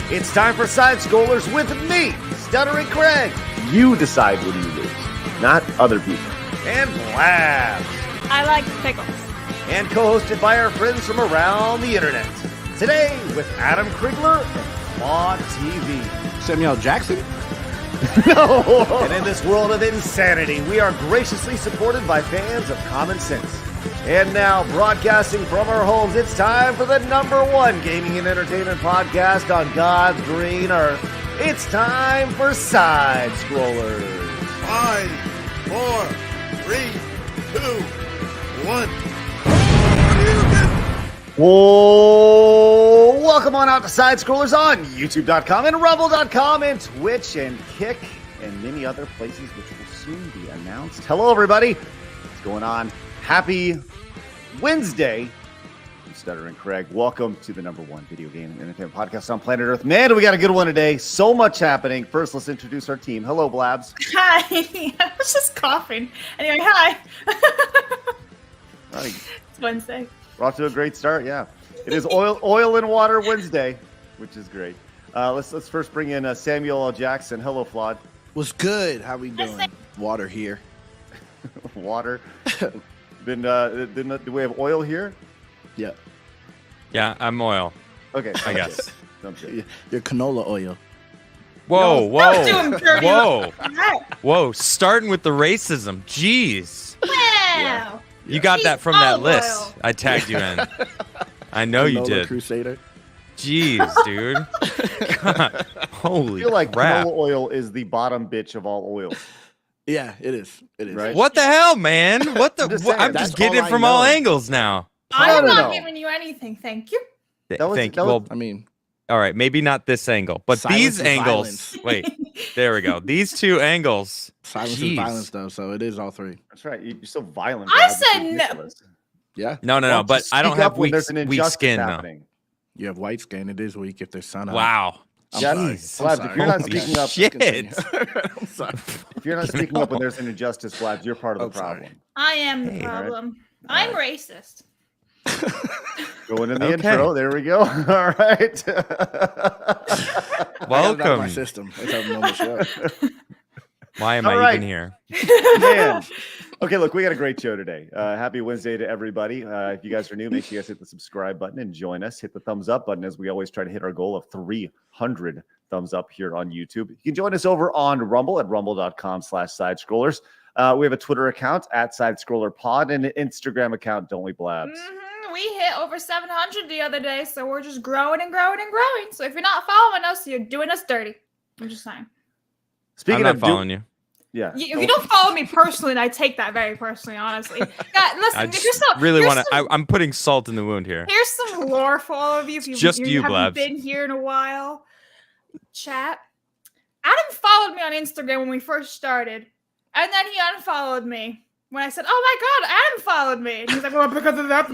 It's time for Side Scrollers with me, Stuttering Craig. You decide when you lose, not other people. And Blabs. I like pickles. And co-hosted by our friends from around the internet. Today with Adam Krigler and Flawed TV. Samuel Jackson? No! And in this world of insanity, we are graciously supported by fans of common sense. And now, broadcasting from our homes, it's time for the #1 gaming and entertainment podcast on God's green earth. It's time for Side Scrollers. 5, 4, 3, 2, 1. Whoa! Welcome on out to Side Scrollers on YouTube.com and Rumble.com and Twitch and Kick and many other places which will soon be announced. Hello, everybody. What's going on? Happy Wednesday. I'm Stuttering Craig. Welcome to the #1 video game and entertainment podcast on planet Earth. Man, we got a good one today. So much happening. First, let's introduce our team. Hello, Blabs. Hi. I was just coughing. Anyway, hi. Right. It's Wednesday. We're off to a great start, yeah. It is oil and water Wednesday, which is great. Let's first bring in Samuel L. Jackson. Hello, Flawed. What's good? How we doing? Water here. Water. Do we have oil here? Yeah. Yeah, I'm oil. Okay, I guess. Sounds good. Your canola oil. Whoa, Don't do him dirty. whoa, Wow. whoa! Starting with the racism. Jeez, Wow. you got that from that olive list oil. I tagged you in. I know you Canola did. Crusader. Jeez, dude. God, I holy feel like crap! canola oil is the bottom bitch of all oils. Yeah, it is. It is. Right? What the hell, man? What the? I'm just I'm saying, just that's getting all it I from all know. angles now. I'm No. not giving you anything, thank you. Thank you. that was- Well, I mean, all right, maybe not this angle, but Silence these is angles. violence. Wait, there we go. These two angles. silence Jeez. is violence, though, so it is all three. That's right. You're so violent. I Blabs. said It's no. ridiculous. Yeah. No, Why don't but you I don't speak have up when weak, there's an weak injustice skin though. happening. You have white skin. It is weak if there's sun out. Wow. I'm Yeah, sorry. Jeez. Blabs, if you're not Holy speaking up, shit. I'm sorry. if you're not speaking up when there's an injustice, Blabs, you're part of I'm the sorry. problem. I am the Hey. problem. All I'm right. racist. Going in the Okay. intro. There we go. All right. I got it out of Welcome. my system. Let's have a normal show. Why am All I right. even here? Man. Okay, look, we got a great show today. Happy Wednesday to everybody. If you guys are new, make sure you guys hit the subscribe button and join us. Hit the thumbs up button as we always try to hit our goal of 300 thumbs up here on YouTube. You can join us over on Rumble at rumble.com/sidescrollers. We have a Twitter account at SidescrollerPod and an Instagram account, Don't We Blabs. We hit over 700 the other day, so we're just growing and growing and growing. So if you're not following us, you're doing us dirty. I'm just saying. Speaking I'm not of following you. yeah. If you don't follow me personally, and I take that very personally, honestly. God, listen, I if just you're so, really here's want to. some- I'm putting salt in the wound here. Here's some lore for all of you. If Just you, haven't Blabs. been here in a while. Chat. Adam followed me on Instagram when we first started, and then he unfollowed me when I said, "Oh my God, Adam followed me." And he's like, "Well, because of that."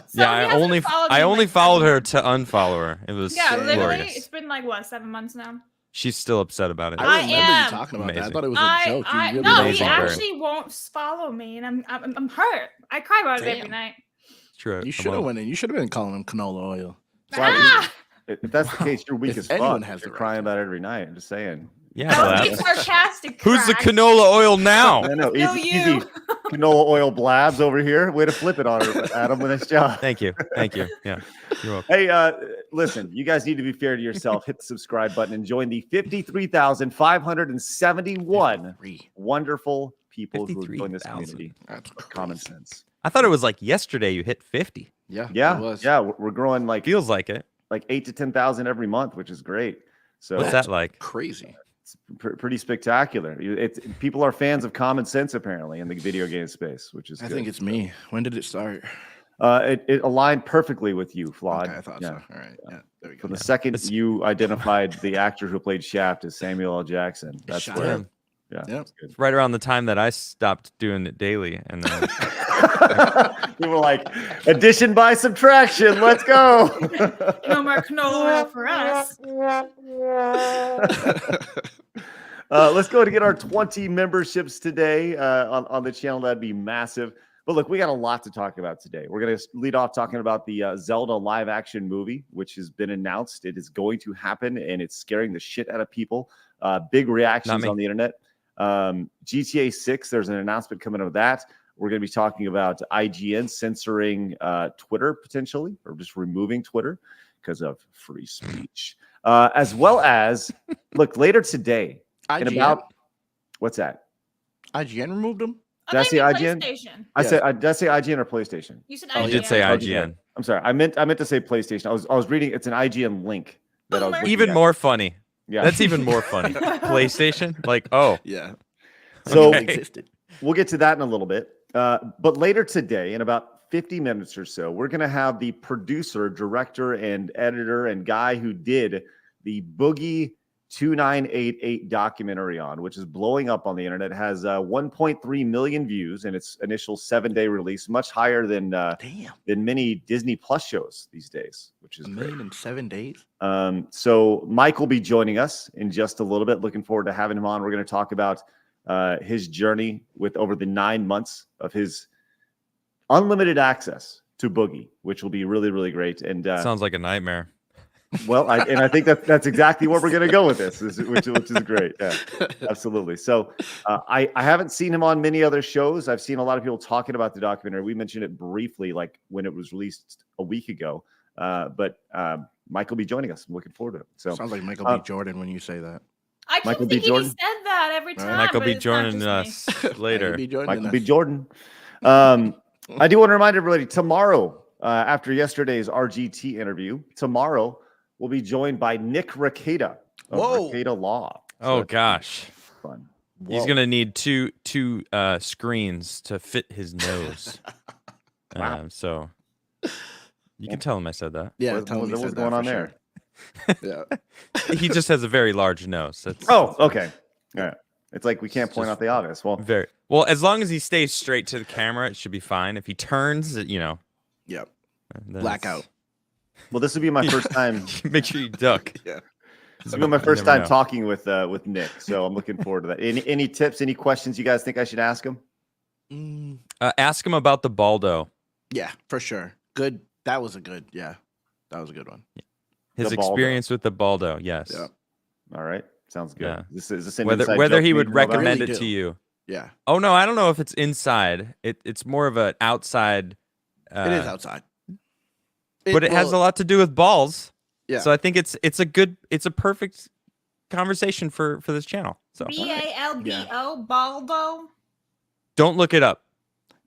So Yeah, he I hasn't only followed me I in, only like, followed 7 her months. to unfollow her. It was Yeah, literally, glorious. it's been like what, 7 months now. She's still upset about it. I I remember am. you talking about that. I Amazing. thought it was a joke. You really No, made he amazing. it. actually won't follow me, and I'm hurt. I cry about it every Damn. night. True. You should have went in. You should have been calling him canola oil. Ah! If that's the case, you're weak If as fuck. anyone has You're the right crying to. about it every night. I'm just saying. Yeah, That was Blabs. being sarcastic. Who's the cracks. canola oil now? No, No, easy, you. easy. Canola oil Blabs over here. Way to flip it on her, Adam. Nice job. Thank you. Thank you. Yeah. You're welcome. Hey, listen, you guys need to be fair to yourself. Hit the subscribe button and join the 53,571 wonderful people who have joined this 53,000. community. That's Common crazy. sense. I thought it was like yesterday you hit 50. Yeah. Yeah, It was. yeah, we're growing like Feels like it. 8 to 10,000 every month, which is great. So What's that like? Crazy. it's pretty spectacular. People are fans of common sense apparently in the video game space, which is I good. think it's me. When did it start? It aligned perfectly with you, Flawed. Okay, I thought Yeah. so. All right. Yeah. There we go. From the second It's- you identified the actor who played Shaft as Samuel L. Jackson, that's Shut where. up. Yeah, Yep. that's good. It's right around the time that I stopped doing it daily, and then You were like, addition by subtraction. Let's go. No more canola oil for us. Let's go to get our 20 memberships today on the channel. That'd be massive. But look, we got a lot to talk about today. We're going to lead off talking about the Zelda live action movie, which has been announced. It is going to happen, and it's scaring the shit out of people. Big reactions on the internet. GTA 6, there's an announcement coming out of that. We're going to be talking about IGN censoring Twitter potentially, or just removing Twitter because of free speech. As well as, look, later today, in about, what's that? IGN removed them? Did I say IGN? PlayStation. Did I say IGN or PlayStation? You said IGN. You did say IGN. I'm sorry. I meant to say PlayStation. I was reading. It's an IGN link. That I was looking Even at. more funny. Yeah. That's even more funny. PlayStation? Like, oh. Yeah. So Okay. we'll get to that in a little bit. But later today, in about 50 minutes or so, we're going to have the producer, director, and editor and guy who did the Boogie 2988 documentary on, which is blowing up on the internet. It has 1.3 million views in its initial 7-day release, much higher than many Disney Plus shows these days, which is $1 million in 7 days. So Mike will be joining us in just a little bit. Looking forward to having him on. We're going to talk about his journey with over the 9 months of his unlimited access to Boogie, which will be really, really great. And Sounds like a nightmare. well, I think that's exactly where we're going to go with this, which is great. Yeah, absolutely. So I haven't seen him on many other shows. I've seen a lot of people talking about the documentary. We mentioned it briefly, like when it was released a week ago. But Mike will be joining us. I'm looking forward to it. So Sounds like Michael B. Jordan when you say that. I keep Michael B. thinking Jordan? he said that every time. Michael but B. it's not joining just me. us later. Michael B. Jordan. I do want to remind everybody tomorrow, after yesterday's RGT interview, tomorrow we'll be joined by Nick Rekieta of Rekieta Law. Oh gosh, fun. He's gonna need two screens to fit his nose. Wow. So you can tell him I said that. Yeah, tell him what's going on there. Yeah. He just has a very large nose. That's Okay. All right. It's like we can't point out the obvious. Well, very well. As long as he stays straight to the camera, it should be fine. If he turns, Yep. then Blackout. well, this will be my first time. Make sure you duck. Yeah. This will be my first never time know. talking with Nick, so I'm looking forward to that. Any tips? Any questions you guys think I should ask him? Ask him about the Baldo. Yeah, for sure. Good. That was a good. Yeah, that was a good one. His The Baldo. experience with the Baldo. Yes. Yeah. All right, sounds good. Yeah. Is this an Whether inside whether joke he you would know about? recommend Really it to do. you. Yeah, Oh no, I don't know if it's inside. It's more of an outside. it is outside. But it has a lot to do with balls. Yeah. So I think it's a perfect conversation for this channel. So BALBO, Baldo. don't look it up.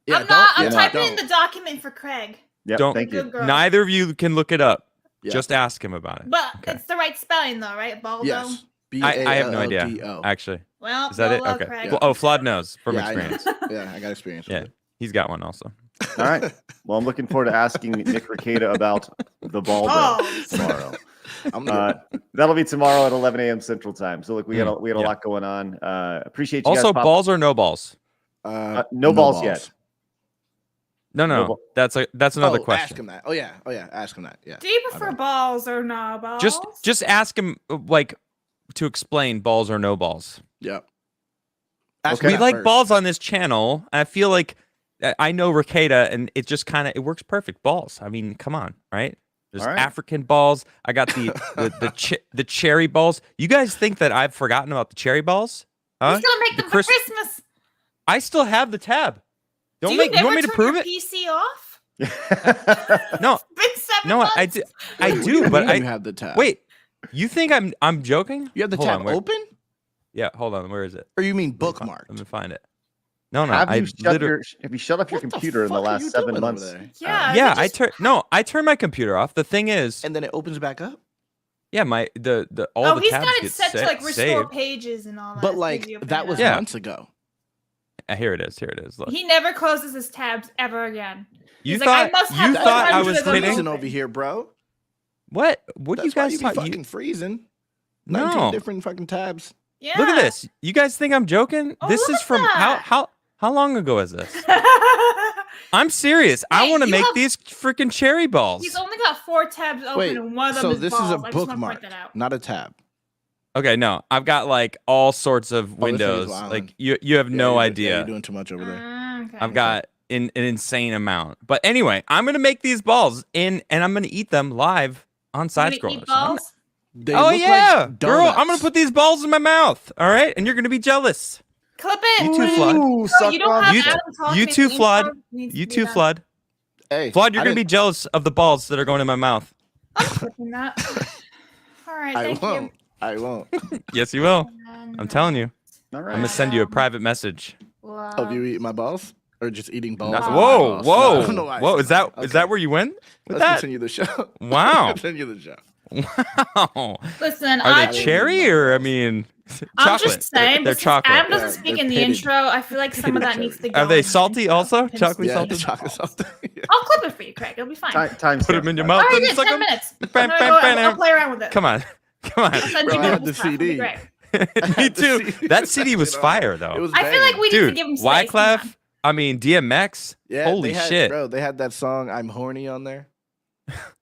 Yeah, I'm not. I'm yeah, typing don't. in the document for Craig. Yep, Don't- thank you. Good girl. Neither of you can look it up. Yeah. Just ask him about it. But Okay. it's the right spelling, though, right? Baldo. Yes. I have no idea. B-A-L-L-D-O. Actually, Well, is that it? well, Okay. Craig. Well, oh, flawed nose from Yeah, I know. experience. Yeah, I got experience. Yeah, With it. he's got one also. All right. Well, I'm looking forward to asking Nick Rekieta about the Baldo Balls. tomorrow. I'm gonna That'll be tomorrow at 11 a.m. Central Time. So look, we had a Yeah. lot going on. Appreciate you Also, guys. balls or no balls? No balls yet. No. No ball- That's another Ask question. him that. Oh yeah. Ask him that. Yeah. Do you prefer balls or no balls? Just ask him like to explain balls or no balls. Yep. Okay. We him like first. balls on this channel. I feel like I know Rekieta, and it just kind of it works perfect. Balls. I mean, come on, right? There's All right. African balls. I got the cherry balls. You guys think that I've forgotten about the cherry balls? Huh? He's gonna make The them Chris- for Christmas. I still have the tab. Do You want me to prove your it? PC off? No, Been 7 no, months. I do. I Wait, what do, you but mean I you have the tab. wait. You think I'm joking? You have the Hold tab on, where- open, Yeah, hold on. Where is it? or you mean Let bookmarked? me find it. No, have I you shut off your What the computer in the fuck are last you 7 doing over months? there? Yeah. yeah, is it just- I turned my computer off. The thing is, And then it opens back up. yeah, the all Oh, the he's tabs got it get set to like restore saved. pages and all that. But so like you open that it was up. Yeah. months ago. Here it is. Look. He never closes his tabs ever again. You He's like, I thought must have you the thought I hundreds was of them kidding? Freezing over here, bro. What? What do That's you why guys you be thought? fucking freezing. 19 No. different fucking tabs. Yeah. Look at this. You guys think I'm joking? Oh, This look is at from that. how long ago is this? I'm serious. I Wait, want to you make have- these freaking cherry balls. He's only got 4 tabs open, Wait, and one of them so is this balls. is a I just wanna bookmark, point that out. not a tab. Okay, no, I've got like all sorts of Oh, this thing is windows. wildin'. Like you have no Yeah, idea. you're doing too much over there. Okay. I've got in an insane amount. But anyway, I'm gonna make these balls and I'm gonna eat them live on side You gonna eat scrollers. So I'm- balls? They oh look yeah, like girl! I'm gonna donuts. put these balls in my mouth. All right, and you're gonna be jealous. Clip it. You too, Flood. Ooh, No, suck you don't on have You- that. Adam talk you to me, too, the Flood. intro needs You to be too, done. Flood. Hey, Flood, you're I gonna be didn't- jealous of the balls that are going in my mouth. I'm clipping that. All right, I thank won't. you. I won't. Yes, you will. And, I'm telling you. All I'm right. gonna send you a private message. Of you eating my balls, or just eating balls? Not- on my whoa, balls? No, I don't know whoa, why I whoa! said Is that Okay. is that where you went with Let's that? continue the show. Wow. Continue the show. Wow. Listen, Are I they cherry or I mean I'm chocolate? just saying, They're but since chocolate. Adam doesn't Yeah, speak they're in the pitted. intro, I feel like some of that Pitted needs to cherries. go. Are they in the salty intro. also? Pinch Chocolate the Yeah, salted? skin. chocolate something. Yeah. I'll clip it for you, Craig. It'll be fine. Time Put them in your I mouth already and did suck 10 them. minutes. Bam, I'm bam, gonna bam, go, I'll play around with it. Come on, come on. I'll send Bro, you I had multiple the stuff. It'll be CD. great. Me too. That CD was fire It though. was I feel like banging. we need to Dude, give him space. Come Wyclef. on. I mean DMX. Yeah, Holy they had, shit! bro! They had that song "I'm Horny" on there.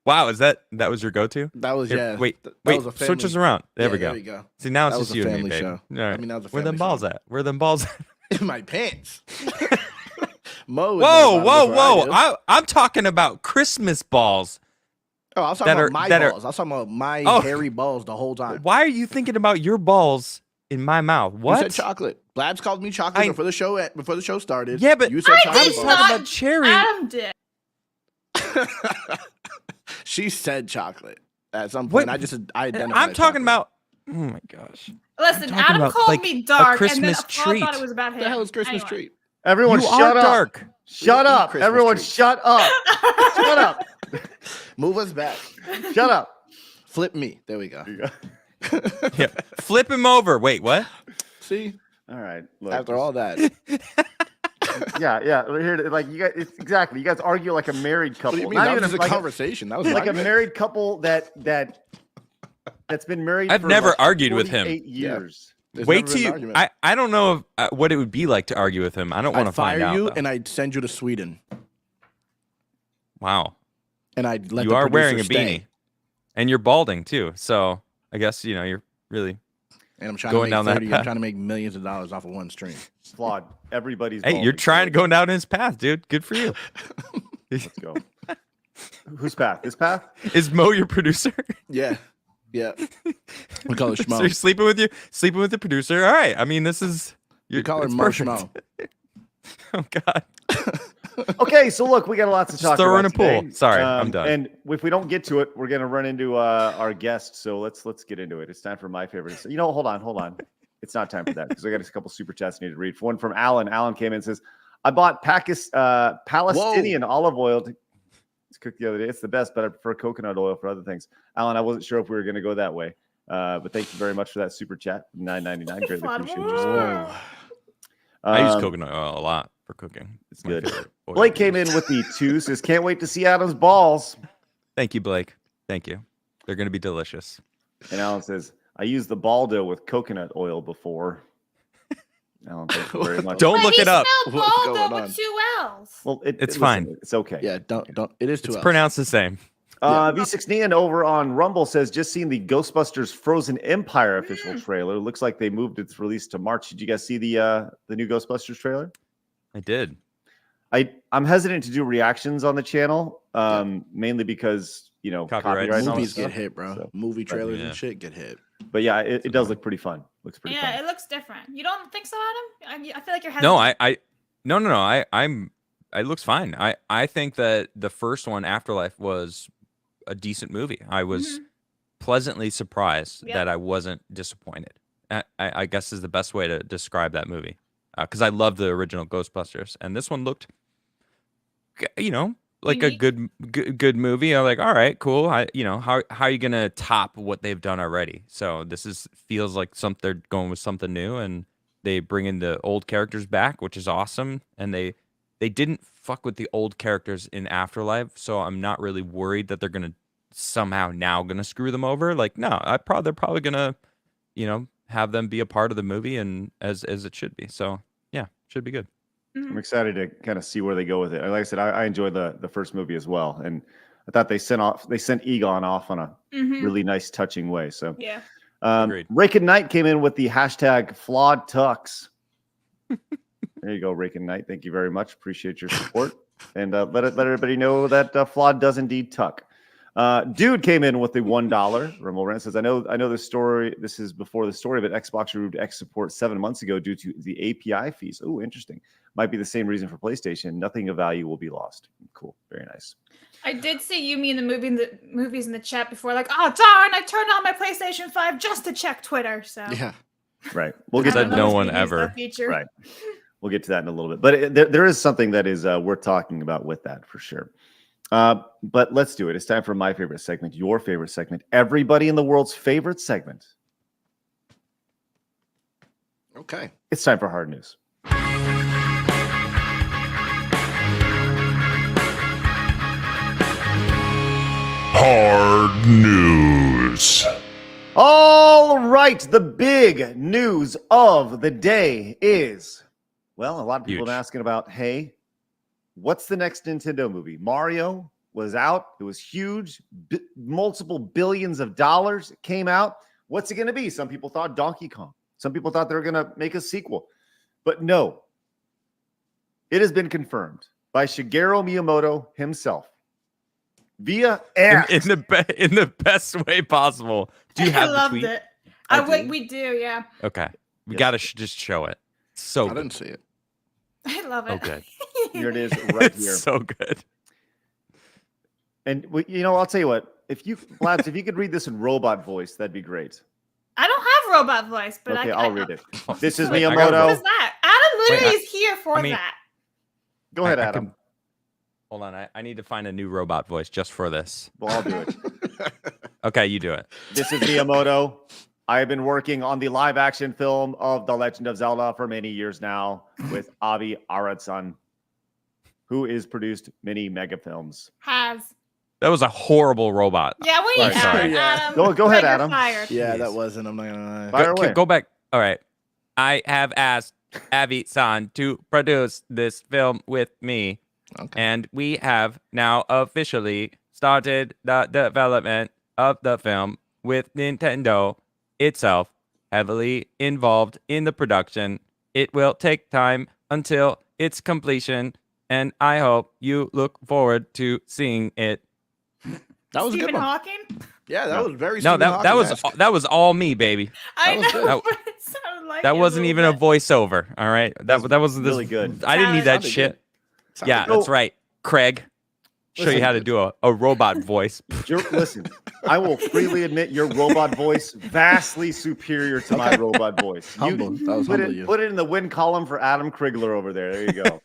Wow, is that was your go-to? That was Here, yeah. wait, that wait. was a Switch us family- around. There Yeah, we go. There we go. See, now it's That just was you a and me, family baby. show. All right. I mean, that was a Where them family balls show. at? Where them balls at? In my pants. Mo would know Whoa, about it whoa, before whoa! I do. I'm talking about Christmas balls. Oh, I was talking that about are- my that are- balls. I was talking about my Oh. hairy balls the whole time. Why are you thinking about your balls in my mouth? You What? said chocolate. Blabs called me chocolate I- before the show started. Yeah, but you said I chocolate did balls. not. talking about cherry. Adam did. She said chocolate at some What? point. I identified. I'm talking chocolate. about. Oh my gosh! Listen, talking Adam about, called like, me dark, and then Christmas Paul treat. thought it was about him. What the hell is Christmas Anyway. treat? Everyone, You shut are up. dark. Shut We don't eat up. Christmas Everyone, trees. shut up. Shut up. Move us back. Shut up. Flip me. There we go. There you go. Yeah, flip him over. Wait, what? See, All right. Look, after all that, yeah. Here, like you guys, it's exactly. You guys argue like a married what couple. do you mean? Not That even was just a like conversation. That was like my a married couple that's been married. I've for never like argued with him. 48 years. There's Wait never been till an you. argument. I don't know if, what it would be like to argue with him. I don't want to I'd fire find out. you though. and I'd send you to Sweden Wow, and I'd let you the are wearing a producer beanie, stay. and you're balding too. So I guess you're really. And I'm trying Going to down make that 30. path. I'm trying to make millions of dollars off of one stream. Flawed. Everybody's. Hey, bald you're and trying to flawed. go down his path, dude. Good for you. Let's go. Whose path? This path? Is Mo your producer? Yeah, yeah. We call her So you're Schmo. sleeping with the producer. All right. I mean, this is. We call her it's Mo perfect. Schmo. Oh God. Okay, so look, we got a lot to Just talk throw her about in a pool. today. Sorry, I'm done. And if we don't get to it, we're gonna run into our guest. So let's get into it. It's time for my favorite. You know, hold on. It's not time for that because I got a couple super chats I need to read. One from Alan. Alan came in and says, "I bought Palestinian olive oil to cook the other day. It's the best, but I prefer coconut oil for other things." Alan, I wasn't sure if we were gonna go that way, but thank you very much for that super chat. $9.99. Greatly appreciate your support. Whoa. I use Um, coconut oil a lot for cooking. It's my good. favorite oil Blake to came use. in with the 2, says, "Can't wait to see Adam's balls." Thank you, Blake. Thank you. They're gonna be delicious. And Alan says, "I used the Baldo with coconut oil before." Alan, thank you very much. Don't But look he it up. spelled What's Baldo going with on? 2 L's. Well, It's listen, fine. It's okay. Yeah, don't. It is too. It's pronounced the same. V6 Nian over on Rumble says, "Just seen the Ghostbusters Frozen Empire official trailer. Looks like they moved its release to March. Did you guys see the new Ghostbusters trailer?" I did. I'm hesitant to do reactions on the channel, mainly because Copyright. copyright and all that Movies get stuff. hit, bro. So, Movie trailers yeah. and shit get hit. but yeah, it does look pretty fun. Looks pretty Yeah, fun. it looks different. You don't think so, Adam? I feel like you're No, hesitant. no. I'm. It looks fine. I think that the first one, Afterlife, was a decent movie. I was pleasantly surprised Yep. that I wasn't disappointed. I guess is the best way to describe that movie. Because I love the original Ghostbusters, and this one looked, like a Unique. good movie. I'm like, all right, cool. How are you gonna top what they've done already? So this feels like they're going with something new, and they bring in the old characters back, which is awesome. And they didn't fuck with the old characters in Afterlife, so I'm not really worried that they're gonna somehow now gonna screw them over. Like, no, they're probably gonna, have them be a part of the movie and as it should be. So yeah, should be good. I'm excited to kind of see where they go with it. Like I said, I enjoyed the first movie as well, and I thought they sent Egon off on a really nice, touching way. So Yeah. Agreed. Raken Knight came in with the hashtag flawed tux. There you go, Raken Knight. Thank you very much. Appreciate your support. And let everybody know that Flawed does indeed tuck. Dude came in with the $1. Ramon Rant says, I know the story. This is before the story, but Xbox removed X support 7 months ago due to the API fees. Oh, interesting. Might be the same reason for PlayStation. Nothing of value will be lost. Cool. Very nice. I did see you mean the movies in the chat before, like, oh darn, I turned on my PlayStation 5 just to check Twitter. So Yeah. Right. We'll get Said to no that. one ever. Right. We'll get to that in a little bit. But there is something that is worth talking about with that for sure. But let's do it. It's time for my favorite segment, your favorite segment, everybody in the world's favorite segment. Okay. It's time for hard news. Hard news. All right. The big news of the day is, well, a lot of people have been asking about, hey, what's the next Nintendo movie? Mario was out. It was huge. Multiple billions of dollars. It came out. What's it going to be? Some people thought Donkey Kong. Some people thought they were going to make a sequel. But no. It has been confirmed by Shigeru Miyamoto himself via X. In the best way possible. Do you have I the loved tweet? it. We do, yeah. Okay. We Yes. got to just show it. So I good. didn't see it. I love it. Oh, good. Here it is right It's here. so good. And I'll tell you what, if you could read this in robot voice, that'd be great. I don't have robot voice, but Okay, I'll read it. Oh, This is wait, I What got Miyamoto. is that? Adam literally Wait, is here for I mean- that. Go ahead, I Adam. can- Hold on. I need to find a new robot voice just for this. Well, I'll do it. Okay, you do it. This is Miyamoto. I have been working on the live action film of The Legend of Zelda for many years now with Avi Arad-san, who has produced many mega films. Has. That was a horrible robot. Yeah, we need Right, sorry. Adam. Yeah. Adam. Go ahead, You're Adam. Fired. Yeah, Jeez. that wasn't. I'm not gonna lie. Fire away. Go back. All right. I have asked Avi-san to produce this film with me, Okay. and we have now officially started the development of the film with Nintendo itself heavily involved in the production. It will take time until its completion, and I hope you look forward to seeing it. That was a Stephen good one. Hawking? Yeah, that was very. No, Stephen that was all me, baby. I was know, good. but it sounded like That it wasn't little even a bit. voiceover. All right, that wasn't this, really good. I didn't need that Sounded shit. good. Sounded Yeah, good. that's right, Craig. Show you Listen, how to do a robot voice. Listen, I will freely admit your robot voice vastly superior to my robot voice. Humble. That was put humble. it, You. put it in the win column for Adam Krigler over there. There you go.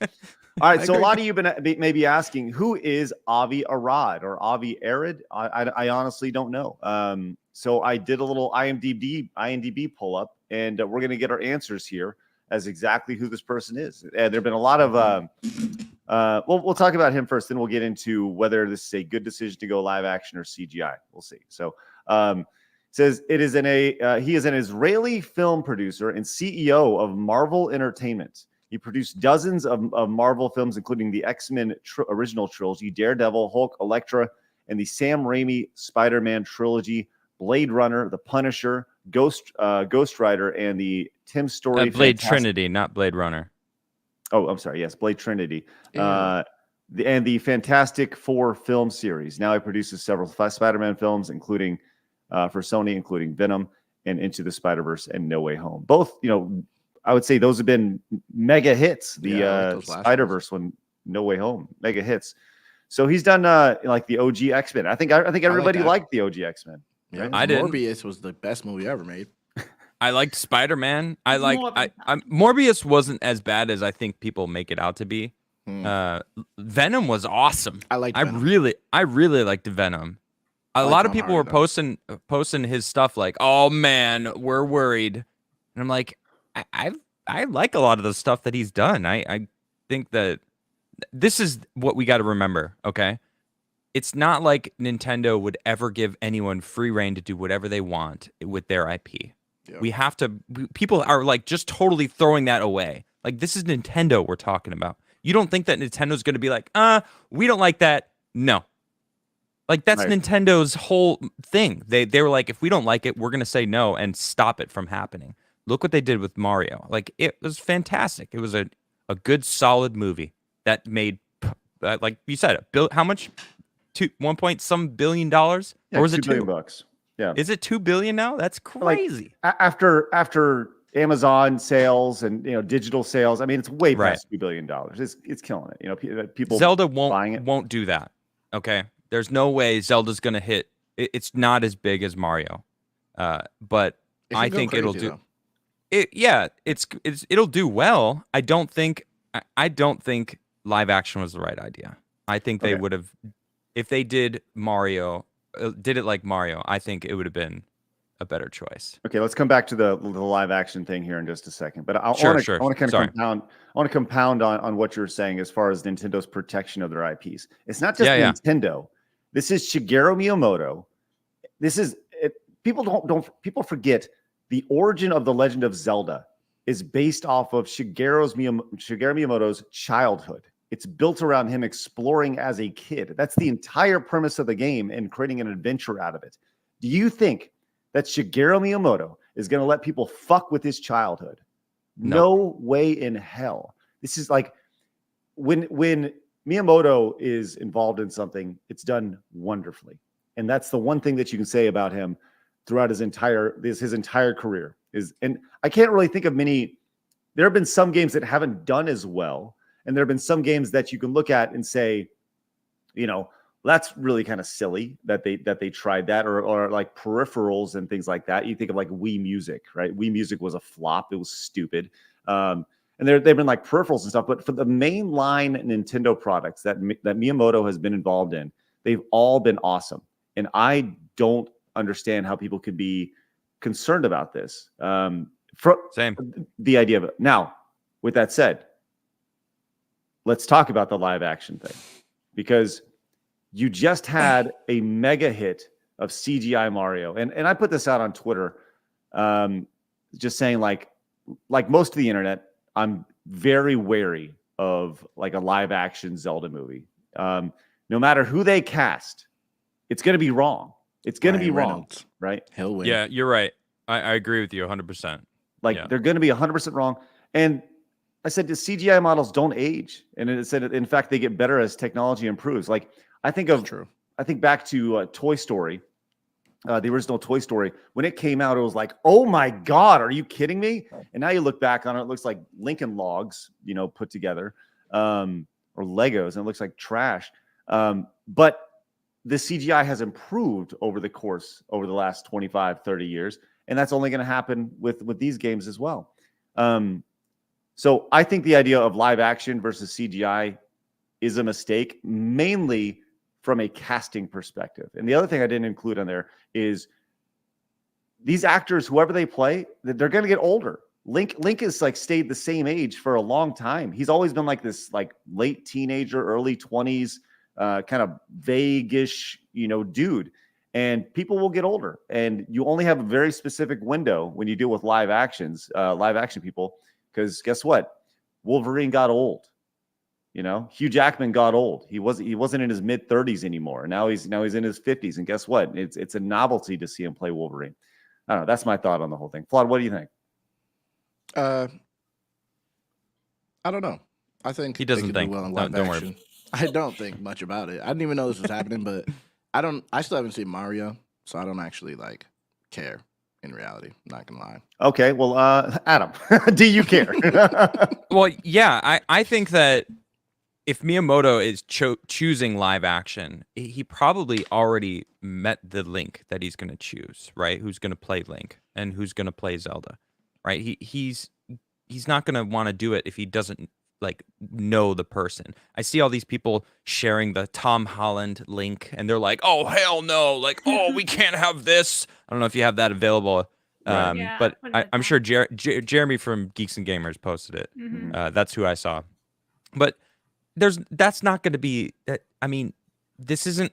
All right, I so a agree. lot of you may be asking, who is Avi Arad or Avi Arad? I honestly don't know. So I did a little IMDb pull up, and we're going to get our answers here as exactly who this person is. And there have been a lot of we'll talk about him first, then we'll get into whether this is a good decision to go live action or CGI. We'll see. So it says he is an Israeli film producer and CEO of Marvel Entertainment. He produced dozens of Marvel films, including the X-Men original trilogy, Daredevil, Hulk, Elektra, and the Sam Raimi Spider-Man trilogy, Blade Runner, The Punisher, Ghost Rider, and the Tim Story Blade Fantastic- Trinity, not Blade Runner. Oh, I'm sorry. Yes, Blade Trinity. Yeah. And the Fantastic Four film series. Now he produces several Spider-Man films, including for Sony, including Venom and Into the Spider-Verse and No Way Home. Both, I would say those have been mega hits. The Yeah, I like those last Spider-Verse one, No Way Home, mega hits. So he's done like the OG X-Men. I think everybody that. liked the OG X-Men. Yeah, I didn't. Morbius was the best movie ever made. I liked Spider-Man. More Morbius wasn't as bad as I think people make it out to be. Hmm. Venom was awesome. I liked I Venom. really liked Venom. A like lot of Tom people were Hardy, posting his stuff like, "Oh man, we're worried," and I'm like, I like a lot of the stuff that he's done. I think that this is what we got to remember. Okay, it's not like Nintendo would ever give anyone free reign to do whatever they want with their IP. Yeah. We have to. People are like just totally throwing that away. Like this is Nintendo we're talking about. You don't think that Nintendo's going to be like, we don't like that. No. Like that's Right. Nintendo's whole thing. They were like, if we don't like it, we're going to say no and stop it from happening. Look what they did with Mario. Like it was fantastic. It was a a good solid movie that made like you said, how much? 1 point some $billion, Yeah, or was it $2 billion two? bucks. Yeah. Is it 2 billion now? That's Like, crazy. after Amazon sales and digital sales, I mean, it's way Right. past $2 billion. It's killing it. People Zelda buying it. won't do that. Okay, there's no way Zelda's gonna hit. It's not as big as Mario, but It I can go think it'll crazy, do. though. Yeah, it'll do well. I don't think live action was the right idea. I think they Okay. would have, if they did Mario, did it like Mario. I think it would have been a better choice. Okay, let's come back to the live action thing here in just a second. But I Sure, want sure. to kind of Sorry. compound. I want to compound on what you're saying as far as Nintendo's protection of their IPs. It's not just Yeah. Nintendo. This is Shigeru Miyamoto. This is people forget the origin of the Legend of Zelda is based off of Shigeru Miyamoto's childhood. It's built around him exploring as a kid. That's the entire premise of the game and creating an adventure out of it. Do you think that Shigeru Miyamoto is going to let people fuck with his childhood? No way in hell. This is like when Miyamoto is involved in something, it's done wonderfully. And that's the one thing that you can say about him throughout his entire career and I can't really think of many. There have been some games that haven't done as well. And there have been some games that you can look at and say, that's really kind of silly that they tried that, or like peripherals and things like that. You think of like Wii Music, right? Wii Music was a flop. It was stupid. And they've been like peripherals and stuff. But for the mainline Nintendo products that Miyamoto has been involved in, they've all been awesome. And I don't understand how people could be concerned about this. Same. The idea of it. Now, with that said, let's talk about the live action thing, because you just had a mega hit of CGI Mario. And I put this out on Twitter, just saying like most of the internet, I'm very wary of like a live action Zelda movie. No matter who they cast, it's going to be wrong. It's going to be wrong, Reynolds. right? He'll win. Yeah, you're right. I agree with you 100%. Like they're going to be 100% wrong. And I said the CGI models don't age, and it said in fact they get better as technology improves. Like I think back to Toy Story, the original Toy Story. When it came out, it was like, oh my god, are you kidding me? And now you look back on it, it looks like Lincoln Logs, put together, or Legos, and it looks like trash. But the CGI has improved over the last 25, 30 years, and that's only going to happen with these games as well. So I think the idea of live action versus CGI is a mistake, mainly from a casting perspective. And the other thing I didn't include on there is these actors, whoever they play, they're going to get older. Link has like stayed the same age for a long time. He's always been like this, like late teenager, early 20s, kind of vague-ish, dude. And people will get older, and you only have a very specific window when you deal with live action people. Because guess what? Wolverine got old. Hugh Jackman got old. He wasn't in his mid 30s anymore. Now he's in his 50s. And guess what? It's a novelty to see him play Wolverine. I don't know. That's my thought on the whole thing. Flawed, what do you think? I don't know. I think He doesn't they can think. do well in No, live don't worry. action. I don't think much about it. I didn't even know this was happening, but I still haven't seen Mario, so I don't actually care in reality. I'm not gonna lie. Okay, well, Adam, do you care? Well, yeah, I think that if Miyamoto is choosing live action, he probably already met the Link that he's going to choose, right? Who's going to play Link and who's going to play Zelda, right? He's not going to want to do it if he doesn't know the person. I see all these people sharing the Tom Holland Link, and they're like, "Oh hell no!" We can't have this. I don't know if you have that available. Right. Yeah, but put it in I'm the sure Jeremy from Geeks and Gamers posted it. Mhm. That's who I saw. But that's not going to be. I mean, this isn't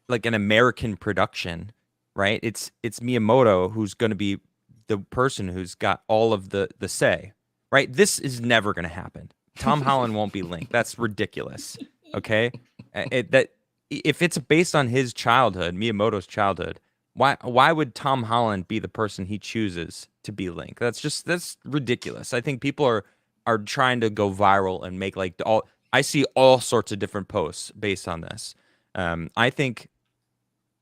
like an American production, right? It's Miyamoto who's going to be the person who's got all of the say, right? This is never going to happen. Tom Holland won't be Link. That's ridiculous. Okay, that if it's based on his childhood, Miyamoto's childhood, why would Tom Holland be the person he chooses to be Link? That's ridiculous. I think people are trying to go viral and make like all. I see all sorts of different posts based on this. I think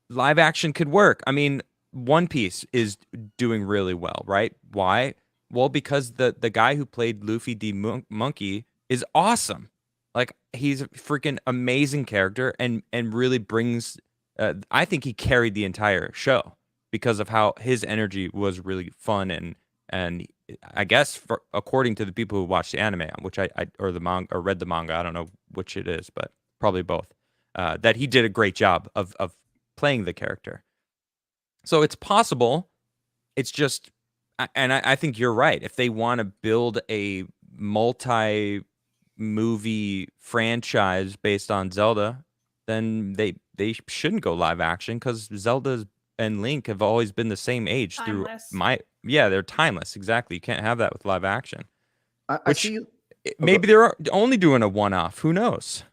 live action could work. I mean, One Piece is doing really well, right? Why? Well, because the guy who played Luffy the Monkey is awesome. Like, he's a freaking amazing character and really brings. I think he carried the entire show because of how his energy was really fun and I guess according to the people who watched the anime, which I or the manga or read the manga, I don't know which it is, but probably both. That he did a great job of playing the character. So it's possible. It's just, and I think you're right. If they want to build a multi-movie franchise based on Zelda, then they shouldn't go live action because Zelda and Link have always been the same age Timeless. they're timeless. Exactly. You can't have that with live action. I see. Maybe they're only doing a one-off. Who knows?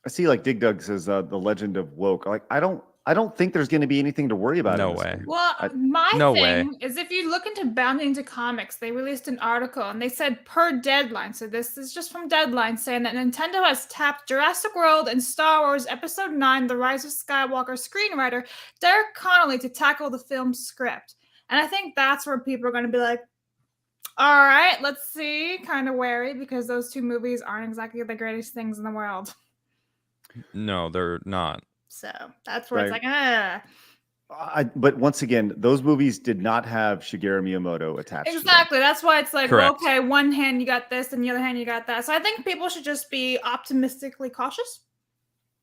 I see. Like Dig Dug says, the Legend of Woke. Like I don't think there's going to be anything to worry about. No in this way. movie. Well, my No thing is if you look into Bounding into Comics, they released an article and they said per deadline. So this is just from Deadline saying that Nintendo has tapped Jurassic World and Star Wars Episode 9, The Rise of Skywalker screenwriter Derek Connolly to tackle the film's script. And I think that's where people are going to be like, all right, let's see, kind of wary because those two movies aren't exactly the greatest things in the world. No, they're not. So that's where it's Right. like, But once again, those movies did not have Shigeru Miyamoto attached to them. exactly. That's why it's like, well, Correct. okay, one hand you got this, and the other hand you got that. So I think people should just be optimistically cautious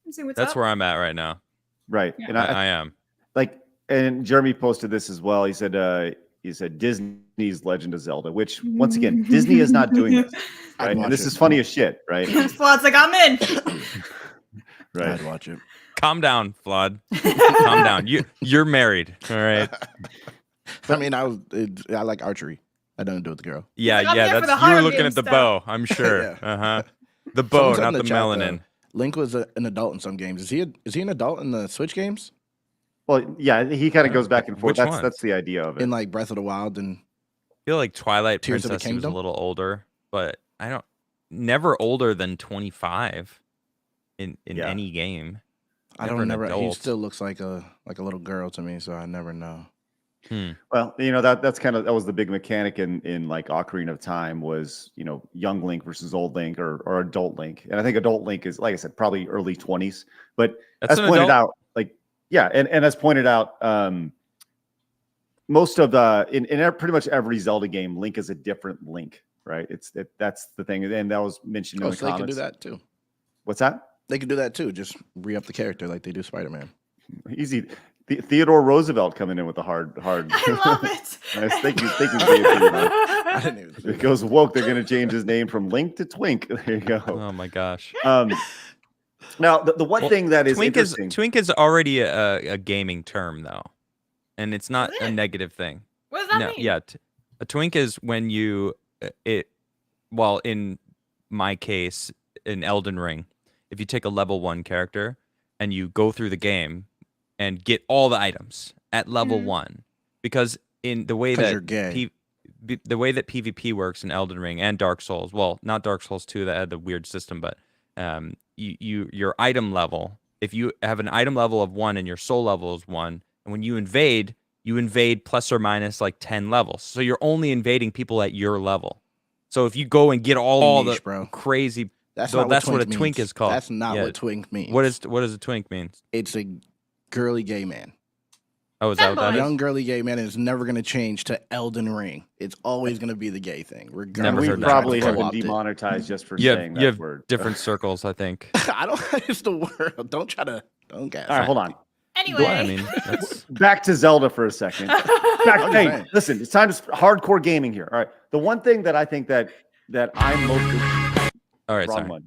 and see what's That's up. where I'm at right now. Right. Yeah. And I am. like, and Jeremy posted this as well. He said Disney's Legend of Zelda, which once again, Disney is not doing this. I'd Right? watch And this it. is funny as shit, right? Flood's like, I'm in. Right. I'd watch it. Calm down, Flood. Calm down. You're married. All right. I mean, I like archery. That doesn't do with the girl. Yeah, like, I'm here for the that's you were horror looking game at the stuff. bow, I'm sure. Yeah. Uh-huh. The bow, Someone said not in the chat, melanin. Link was an adult in some games. Is he an adult in the Switch games? Well, yeah, he kind of goes back and forth. Which one? That's the idea of it. In like Breath of the Wild and I feel like Twilight Tears of the Princess was a Kingdom? little older, but never older than 25 in Yeah. any game. I Never don't an never. He adult. still looks like a little girl to me, so I never know. Well, that was the big mechanic in like Ocarina of Time was, young Link versus old Link or adult Link. And I think adult Link is, like I said, probably early 20s. But That's as an pointed adult. out, like, yeah, and as pointed out, most of in pretty much every Zelda game, Link is a different Link, right? That's the thing. And that was mentioned in Oh, the so they comments. can do that too. What's that? They can do that too. Just re-up the character like they do Spider-Man. Easy. Theodore Roosevelt coming in with the hard. I love it. Nice. Thank you, Theodore. I didn't even. If it goes woke, they're going to change his name from Link to Twink. There you go. Oh my gosh. Now, the one Well, thing that is Twink interesting. Twink is already a gaming term though. And it's not Is a it? negative thing. What does that No, mean? yeah. A twink is when you in my case, in Elden Ring, if you take a level 1 character and you go through the game and get all the items at level Mhm. 1, because in the way 'Cause that you're gay. the way that PvP works in Elden Ring and Dark Souls, well, not Dark Souls 2 that had the weird system, but your item level, if you have an item level of 1 and your soul level is 1, and when you invade plus or minus like 10 levels. So you're only invading people at your level. So if you go and get all Niche, the bro. crazy, That's so not that's what a twink twink means. is called. That's not Yeah. what twink means. what does a twink mean? It's a girly gay man. Oh, is that what that Fanboy. is? Young girly gay man is never going to change to Elden Ring. It's always going to be the gay thing. Regardless. Never We heard that probably before. have been Co-opted. demonetized just for You saying have, you that have word. different circles, I think. I don't. It's the word. Don't gas. All right, hold on. Anyway. I mean, that's Back to Zelda for a second. I'm Hey, saying. listen, it's time to hardcore gaming here. All right. The one thing that I think that I'm most all right. wrong Sorry. one.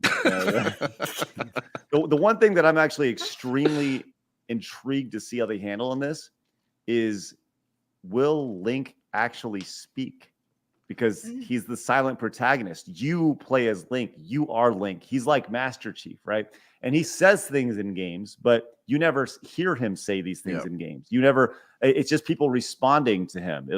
The one thing that I'm actually extremely intrigued to see how they handle in this is, will Link actually speak? Because he's the silent protagonist. You play as Link. You are Link. He's like Master Chief, right? And he says things in games, but you never hear him say these things Yep. in games. You never. It's just people responding to him.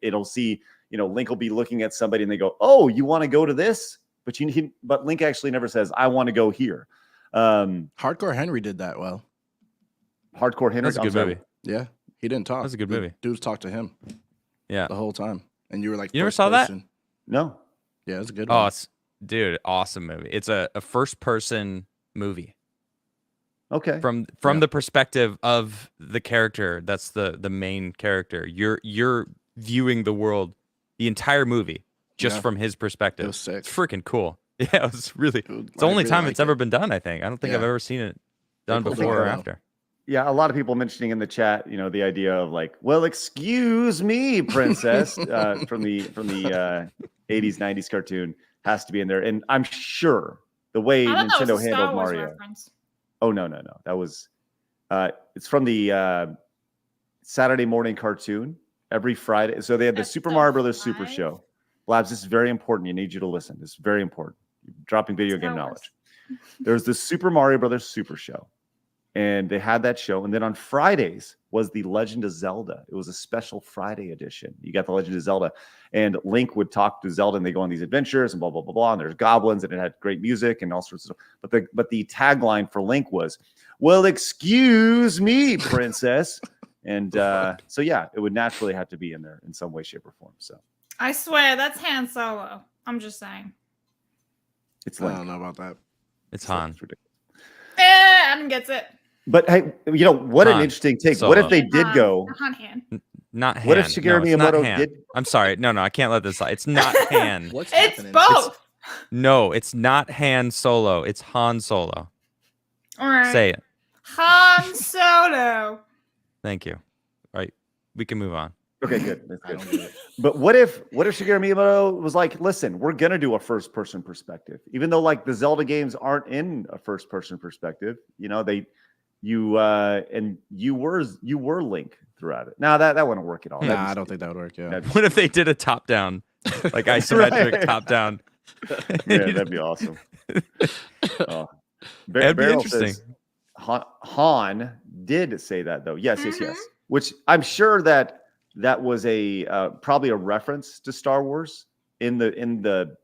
It'll see, Link will be looking at somebody and they go, "Oh, you want to go to this?" But Link actually never says, "I want to go here." Hardcore Henry did that well. Hardcore Henry. That's a good movie. Yeah, he didn't talk. That's a good The movie. Dudes talked to him Yeah. the whole time, and you were like, You never first saw that? person. No. Yeah, it's a good Oh, one. it's dude, awesome movie. It's a first person movie Okay. from Yeah. the perspective of the character. That's the main character. You're viewing the world, the entire movie, just Yeah. from his perspective. It was sick. It's freaking cool. Yeah, it was really. Dude, It's the I only really time liked it's ever it. been done. I think. I don't think I've Yeah. ever seen it done pulled it before or well. after. Yeah, a lot of people mentioning in the chat, the idea of like, well, excuse me, princess, from the 80s, 90s cartoon has to be in there. And I'm sure the way I thought that was Nintendo a Star handled Wars Mario. reference. Oh, no. That was, it's from the Saturday morning cartoon every Friday. So they had the Super Episode Mario Brothers Super 5? Show. Labs, this is very important. You need you to listen. This is very important. You're dropping video game Star knowledge. Wars. There's the Super Mario Brothers Super Show. And they had that show. And then on Fridays was the Legend of Zelda. It was a special Friday edition. You got the Legend of Zelda. And Link would talk to Zelda and they go on these adventures and blah, blah, blah, blah. And there's goblins and it had great music and all sorts of stuff. But the tagline for Link was, well, excuse me, princess. And so, yeah, it would naturally have to be in there in some way, shape, or form. So I swear, that's Han Solo. I'm just saying. it's I Link. don't know about that. It's Link. Han. It's ridiculous. Adam gets it. But hey, what an Han interesting take. Solo. What if they did Han. go? Han. Not Han. What if Shigeru No, it's not Miyamoto Han. did? I'm sorry. No, I can't let this slide. It's not Han. What's It's happening? both. No, it's not Han Solo. It's Han Solo. All right. Say it. Han Solo. Thank you. Right. We can move on. Okay, good. That's I good. don't get it. But what if Shigeru Miyamoto was like, listen, we're gonna do a first-person perspective, even though like the Zelda games aren't in a first-person perspective. You were Link throughout it. Now that wouldn't work at all. Nah, I don't think that would work. Yeah. What if they did a top down, like isometric Right. top down? Yeah, that'd be awesome. Oh. That'd be Beryl interesting. says, Han did say that though. Yes. Mhm. Which I'm sure that was a probably a reference to Star Wars in the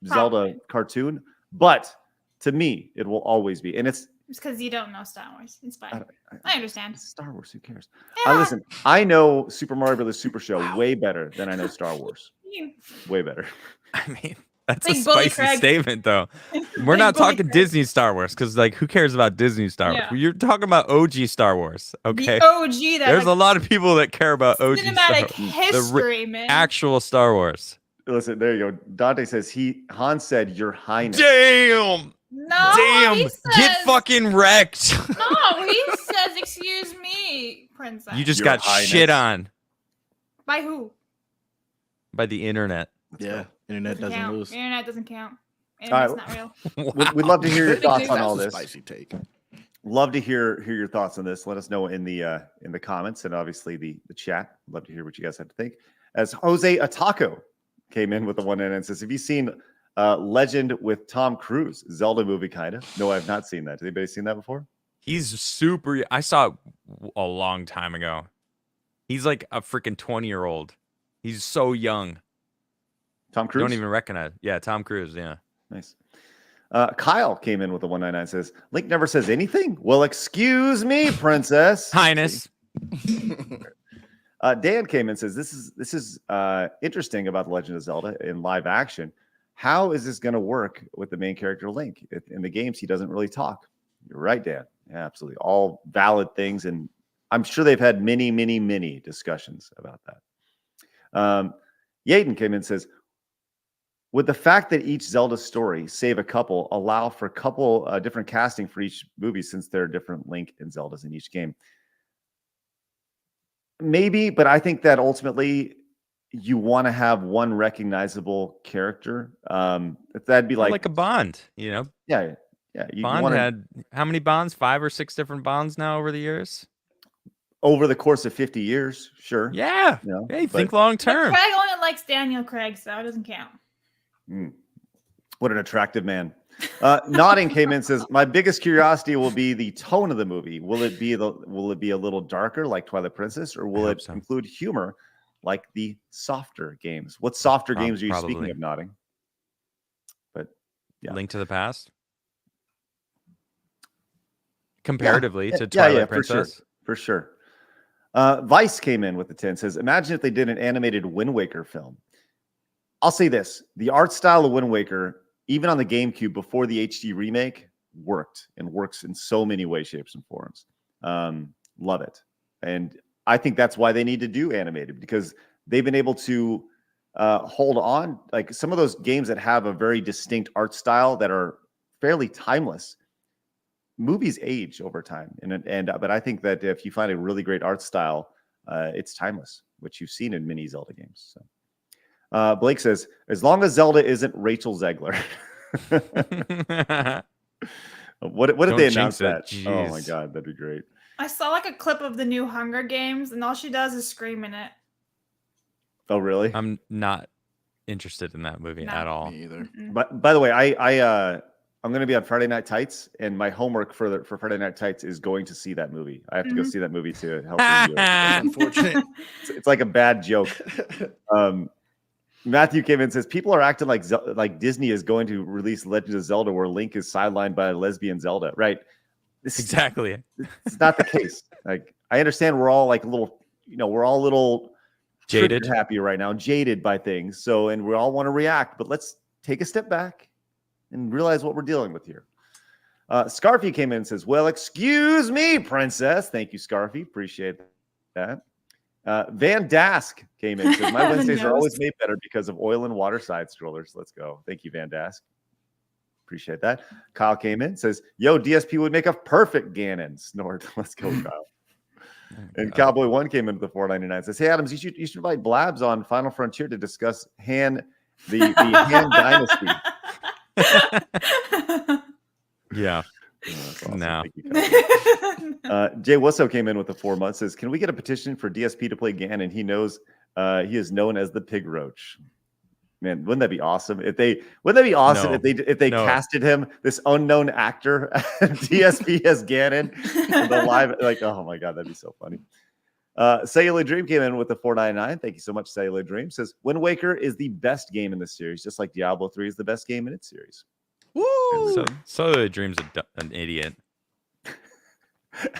Zelda Probably. cartoon. But to me, it will always be, and it's It's because you don't know Star Wars. It's fine. I understand. Star Wars. Who cares? Yeah. Listen, I know Super Mario Brothers Super Show way better than I know Star Wars. You- Way better. I mean, that's Big a bully spicy Craig. statement, though. We're Big not bully talking Craig. Disney Star Wars because, like, who cares about Disney Star Wars? Yeah. You're talking about OG Star Wars, okay? The OG that There's a lot of people that care about OG Star cinematic Wars. history, man. Actual Star Wars. Listen, there you go. Dante says Han said, "Your Highness." Damn! No, Damn! he says, Get fucking wrecked! No, he says, "Excuse me, princess." You just Your got Highness. shit on By who? by the internet. Yeah. Internet doesn't count. lose. Internet doesn't count. right. Internet's not real. We'd love to hear your Big thoughts news. on That's all a this. spicy take. Love to hear your thoughts on this. Let us know in the comments and obviously the chat. Love to hear what you guys have to think. As Jose Ataco came in with the one and says, "Have you seen Legend with Tom Cruise? Zelda movie, kind of." No, I've not seen that. Has anybody seen that before? He's super. I saw it a long time ago. He's like a freaking 20-year-old. He's so young. Tom You Cruise. don't even recognize. Yeah, Tom Cruise. Yeah. Nice. Kyle came in with the 199. Says, "Link never says anything." Well, excuse me, princess. Highness. Dan came in and says, "This is interesting about the Legend of Zelda in live action. How is this going to work with the main character Link? In the games, he doesn't really talk." You're right, Dan. Yeah, absolutely. All valid things, and I'm sure they've had many, many, many discussions about that. Yaden came in and says, "Would the fact that each Zelda story, save a couple, allow for a couple different casting for each movie since there are different Link and Zeldas in each game?" Maybe, but I think that ultimately you want to have one recognizable character. That'd be Like a Bond, you know? yeah. You Bond wanna, had how many Bonds? 5 or 6 different Bonds now over the years? over the course of 50 years, sure. Yeah. You know, Hey, but- think long But term. Craig only likes Daniel Craig, so it doesn't count. What an attractive man. Nodding came in and says, "My biggest curiosity will be the tone of the movie. Will it be a little darker like Twilight Princess, or will hope it so. include humor like the softer games. What softer games are you Probably. speaking of, Nodding? But yeah. Link to the Past. Comparatively to Twilight Princess. For sure. Vice came in with the 10, says, imagine if they did an animated Wind Waker film. I'll say this. The art style of Wind Waker, even on the GameCube before the HD remake, worked and works in so many ways, shapes, and forms. Love it. And I think that's why they need to do animated, because they've been able to hold on. Like some of those games that have a very distinct art style that are fairly timeless, movies age over time. But I think that if you find a really great art style, it's timeless, which you've seen in many Zelda games. So. Blake says, as long as Zelda isn't Rachel Zegler. What did they announce that? Oh my God, that'd be great. I saw like a clip of the new Hunger Games, and all she does is scream in it. Oh, really? I'm not interested in that movie at all. Me either. But by the way, I'm going to be on Friday Night Tights, and my homework for Friday Night Tights is going to see that movie. I have to go see that movie to help review it. That's unfortunate. It's like a bad joke. Matthew came in and says, people are acting like Disney is going to release Legend of Zelda where Link is sidelined by a lesbian Zelda. Right. Exactly. It's not the case. Like, I understand we're all like a little, we're all a little jaded, happy right now, jaded by things. So, and we all want to react, but let's take a step back and realize what we're dealing with here. Scarfy came in and says, well, excuse me, princess. Thank you, Scarfy. Appreciate that. Van Dask came in and says, my Wednesdays are always made better because of oil and water side strollers. Let's go. Thank you, Van Dask. Appreciate that. Kyle came in and says, yo, DSP would make a perfect Ganon. Snort. Let's go, Kyle. And Cowboy One came into the 499. Says, hey, Adams, you should invite Blabs on Final Frontier to discuss the Han Dynasty. Yeah. Awesome. No. Jay Wusso came in with the 4 months. Says, can we get a petition for DSP to play Ganon? He knows he is known as the Pig Roach. Man, wouldn't that be awesome? If they casted him, this unknown actor, DSP as Ganon, the live, like, oh my God, that'd be so funny. Cellular Dream came in with the 499. Thank you so much, Cellular Dream. Says, Wind Waker is the best game in the series, just like Diablo 3 is the best game in its series. Woo! So Dream's an idiot.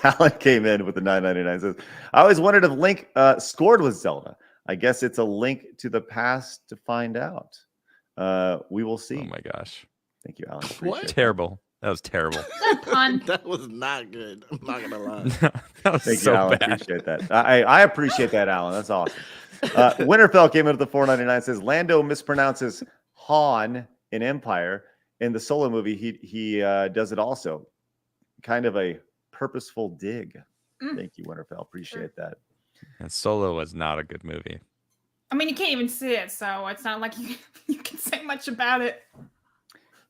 Alan came in with the 999. Says, I always wondered if Link scored with Zelda. I guess it's a link to the past to find out. We will see. Oh my gosh. Thank you, Alan. What? Terrible. That was terrible. Pun. That was not good. I'm not gonna lie. That was Thank so you, Alan. bad. Appreciate that. I appreciate that, Alan. That's awesome. Winterfell came in at the 499. Says Lando mispronounces Han in Empire. In the Solo movie, he does it also. Kind of a purposeful dig. Thank you, Winterfell. Appreciate that. And Solo was not a good movie. I mean, you can't even see it, so it's not like you can say much about it.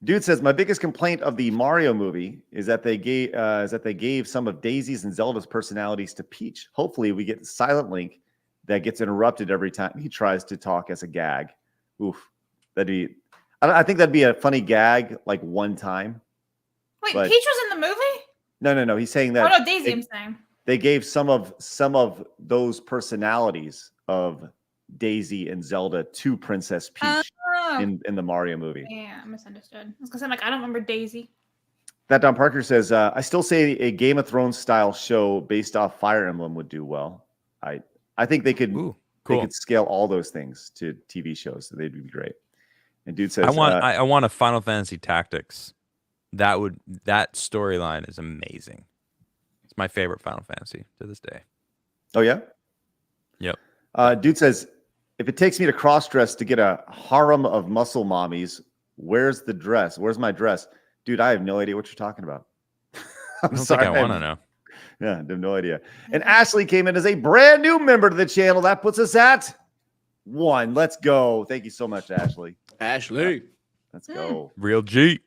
Dude says, my biggest complaint of the Mario movie is that they gave some of Daisy's and Zelda's personalities to Peach. Hopefully, we get Silent Link that gets interrupted every time he tries to talk as a gag. Oof, I think that'd be a funny gag, like one time. Wait, Peach was in the movie? No. He's saying that. Oh no, Daisy. I'm saying they gave some of those personalities of Daisy and Zelda to Princess Peach in the Mario movie. Yeah, I misunderstood. I was gonna say, like, I don't remember Daisy. That Don Parker says, I still say a Game of Thrones style show based off Fire Emblem would do well. I think they could they could scale all those things to TV shows, so they'd be great. And dude says, I want a Final Fantasy Tactics. That storyline is amazing. It's my favorite Final Fantasy to this day. Oh yeah? Yep. Dude says, if it takes me to cross-dress to get a harem of muscle mommies, where's the dress? Where's my dress? Dude, I have no idea what you're talking about. I don't think I want to know. Yeah, I have no idea. And Ashley came in as a brand new member to the channel. That puts us at 1. Let's go. Thank you so much, Ashley. Ashley. Let's go. Real G.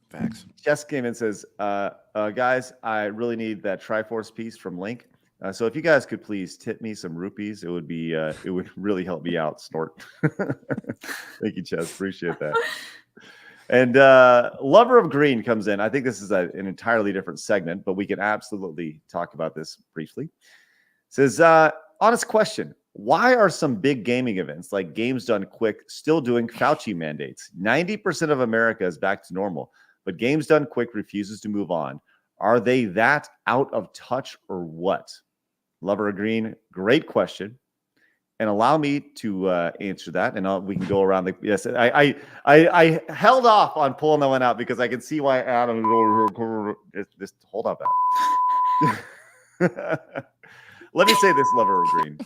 Facts. Jess came in and says, guys, I really need that Triforce piece from Link. So if you guys could please tip me some rupees, it would really help me out. Snort. Thank you, Jess. Appreciate that. And Lover of Green comes in. I think this is an entirely different segment, but we can absolutely talk about this briefly. Says, honest question. Why are some big gaming events like Games Done Quick still doing Fauci mandates? 90% of America is back to normal, but Games Done Quick refuses to move on. Are they that out of touch or what? Lover Green, great question. And allow me to answer that, and we can go around the. Yes, I held off on pulling that one out because I can see why Adam. Just hold up, Adam. Let me say this, Lover of Green.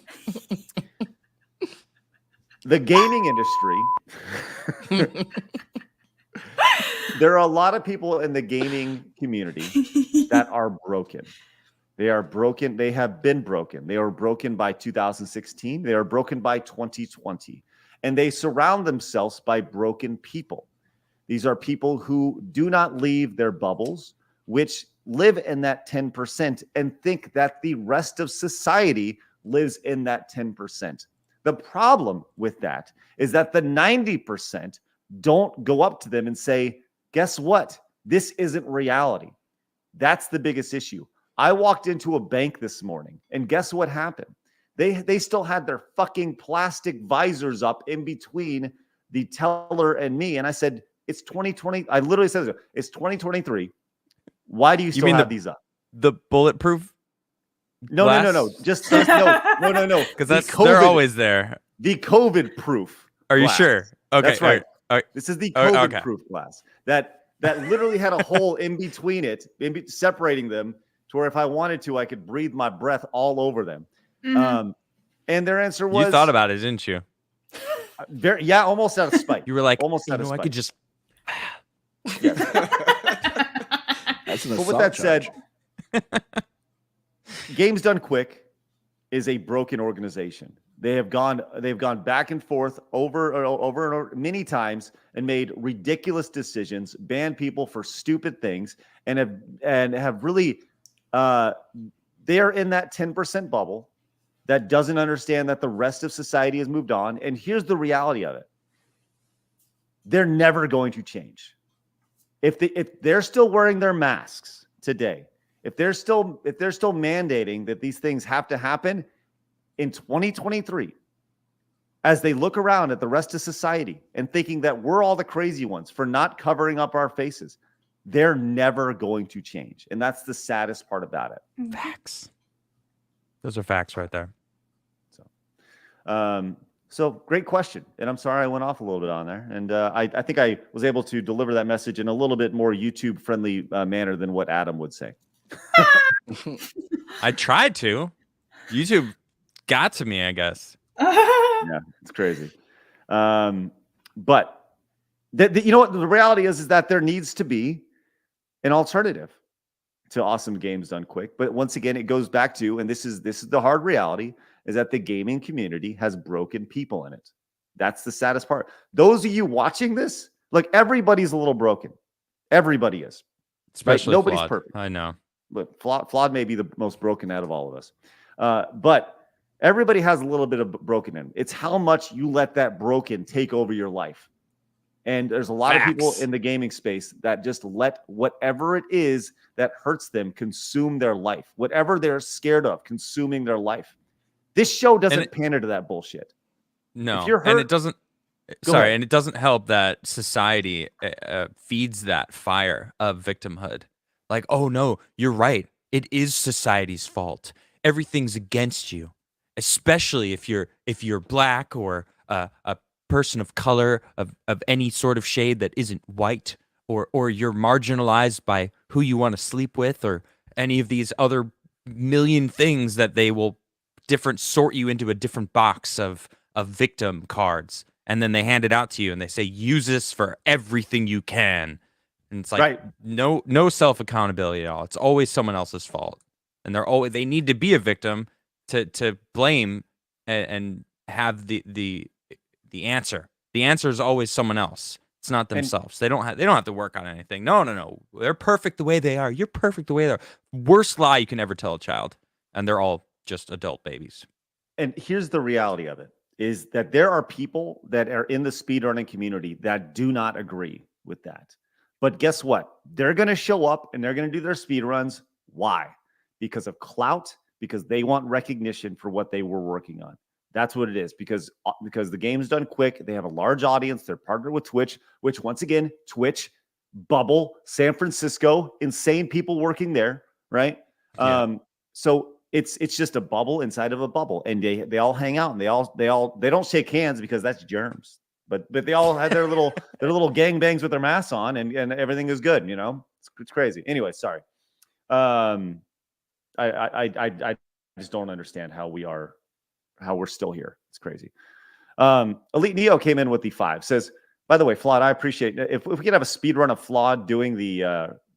The gaming industry. There are a lot of people in the gaming community that are broken. They are broken. They have been broken. They were broken by 2016. They are broken by 2020. And they surround themselves by broken people. These are people who do not leave their bubbles, which live in that 10% and think that the rest of society lives in that 10%. The problem with that is that the 90% don't go up to them and say, guess what? This isn't reality. That's the biggest issue. I walked into a bank this morning, and guess what happened? They still had their fucking plastic visors up in between the teller and me. And I said, it's 2020. I literally said, it's 2023. Why do you still have these up? The bulletproof? No. Just no. Because they're always there. The COVID proof. Are you glass. Sure? Okay. That's right. All right. This is the COVID proof glass that literally had a hole in between it, separating them, to where if I wanted to, I could breathe my breath all over them. Mm-hmm. And their answer was, you thought about it, didn't you? Almost out of spite. You were like, almost out of spite. I could just. Yes. That's an But with assault that charge. said, Games Done Quick is a broken organization. They've gone back and forth over many times and made ridiculous decisions, banned people for stupid things, and have really they're in that 10% bubble that doesn't understand that the rest of society has moved on. And here's the reality of it: they're never going to change. If they're still wearing their masks today, if they're still mandating that these things have to happen in 2023, as they look around at the rest of society and thinking that we're all the crazy ones for not covering up our faces, they're never going to change. And that's the saddest part about it. Facts. Those are facts right there. So great question. And I'm sorry I went off a little bit on there. And I think I was able to deliver that message in a little bit more YouTube-friendly manner than what Adam would say. I tried to. YouTube got to me, I guess. Yeah, it's crazy. But you know what the reality is that there needs to be an alternative to Awesome Games Done Quick. But once again, it goes back to, and this is the hard reality, is that the gaming community has broken people in it. That's the saddest part. Those of you watching this, like, everybody's a little broken. Everybody is. Especially nobody's Flawed. perfect. I know. But Flawed may be the most broken out of all of us. But everybody has a little bit of broken in. It's how much you let that broken take over your life. And there's a lot of people in the gaming space that just let whatever it is that hurts them consume their life. Whatever they're scared of consuming their life. This show doesn't pander to that bullshit. No, if you're hurt, and it doesn't. Go ahead. And it doesn't help that society feeds that fire of victimhood. Like, oh no, you're right. It is society's fault. Everything's against you, especially if you're black or a person of color of any sort of shade that isn't white, or you're marginalized by who you want to sleep with, or any of these other million things that they will sort you into a different box of victim cards, and then they hand it out to you and they say, use this for everything you can. And it's like, no self accountability at all. It's always someone else's fault, and they need to be a victim to blame and have the answer. The answer is always someone else. It's not themselves. They don't have to work on anything. No. They're perfect the way they are. You're perfect the way they are. Worst lie you can ever tell a child, and they're all just adult babies. And here's the reality of it, is that there are people that are in the speedrunning community that do not agree with that. But guess what? They're going to show up and they're going to do their speedruns. Why? Because of clout, because they want recognition for what they were working on. That's what it is, because the game's done quick. They have a large audience. They're partnered with Twitch, which once again, Twitch, bubble, San Francisco, insane people working there, right? Yeah. So it's just a bubble inside of a bubble, and they all hang out, and they don't shake hands because that's germs. But they all have their little gangbangs with their masks on, and everything is good. You know, it's crazy. Anyway, sorry. I just don't understand how we're still here. It's crazy. Elite Neo came in with the 5. Says, by the way, Flawed, I appreciate it. If we could have a speed run of Flawed doing the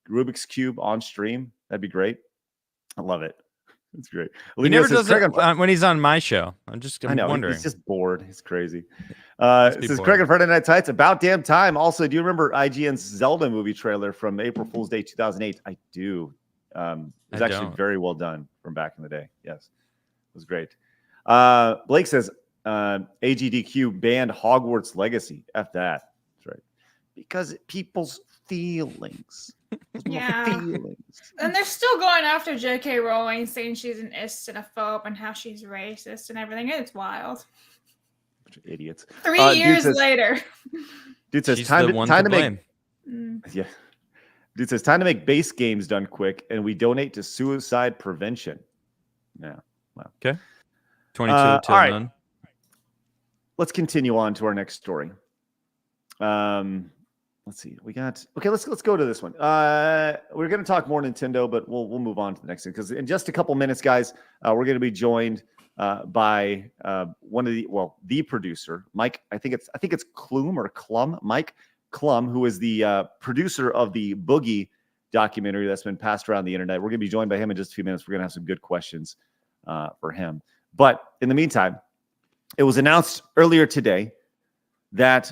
Rubik's Cube on stream, that'd be great. I love it. It's great. He never does it when he's on my show. I'm wondering. He's just bored. He's crazy. It says Craig and Friday Night Tights, about damn time. Also, do you remember IGN's Zelda movie trailer from April Fool's Day 2008? I do. It was actually very well done from back in the day. Yes, it was great. Blake says AGDQ banned Hogwarts Legacy. F that. That's right. Because people's feelings. Yeah. Feelings. And they're still going after J.K. Rowling, saying she's an istinophobe and how she's racist and everything. It's wild. Bunch of idiots. 3 years later. Dude says She's time to blame. make. Yeah. Dude says time to make base games done quick, and we donate to suicide prevention. Yeah. Wow. Okay. 22 all till right. none. Let's continue on to our next story. Let's see. Let's go to this one. We're going to talk more Nintendo, but we'll move on to the next thing, because in just a couple minutes, guys, we're going to be joined by the producer, Mike. I think it's Klum or Klum, Mike Klum, who is the producer of the Boogie documentary that's been passed around the internet. We're going to be joined by him in just a few minutes. We're going to have some good questions for him. But in the meantime, it was announced earlier today that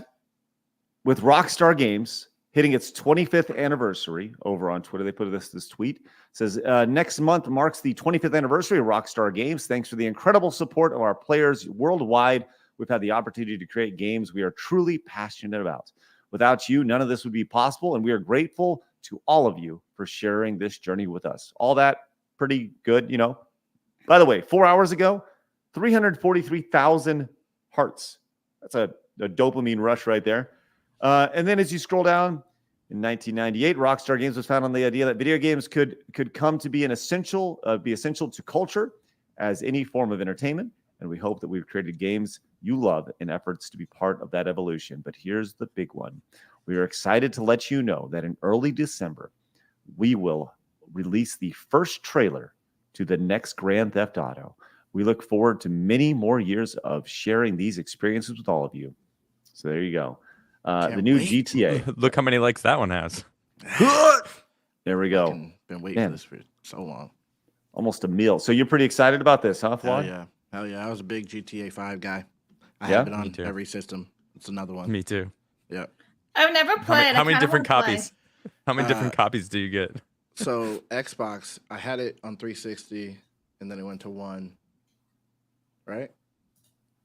with Rockstar Games hitting its 25th anniversary over on Twitter, they put this tweet. It says, next month marks the 25th anniversary of Rockstar Games. Thanks for the incredible support of our players worldwide. We've had the opportunity to create games we are truly passionate about. Without you, none of this would be possible, and we are grateful to all of you for sharing this journey with us. All that pretty good, you know. By the way, 4 hours ago, 343,000 hearts. That's a dopamine rush right there. And then as you scroll down, in 1998, Rockstar Games was founded on the idea that video games could come to be essential to culture as any form of entertainment. And we hope that we've created games you love in efforts to be part of that evolution. But here's the big one. We are excited to let you know that in early December, we will release the first trailer to the next Grand Theft Auto. We look forward to many more years of sharing these experiences with all of you. So there you go. The new GTA. Look how many likes that one has. There we go. Been waiting for this for so long. Almost a meal. So you're pretty excited about this, huh, Fly? Hell yeah. I was a big GTA 5 guy. I Yeah? have it Me on too. every system. It's another one. Me too. Yeah. I've never played. How many different copies? How many different copies do you get? So Xbox, I had it on 360, and then it went to 1. Right?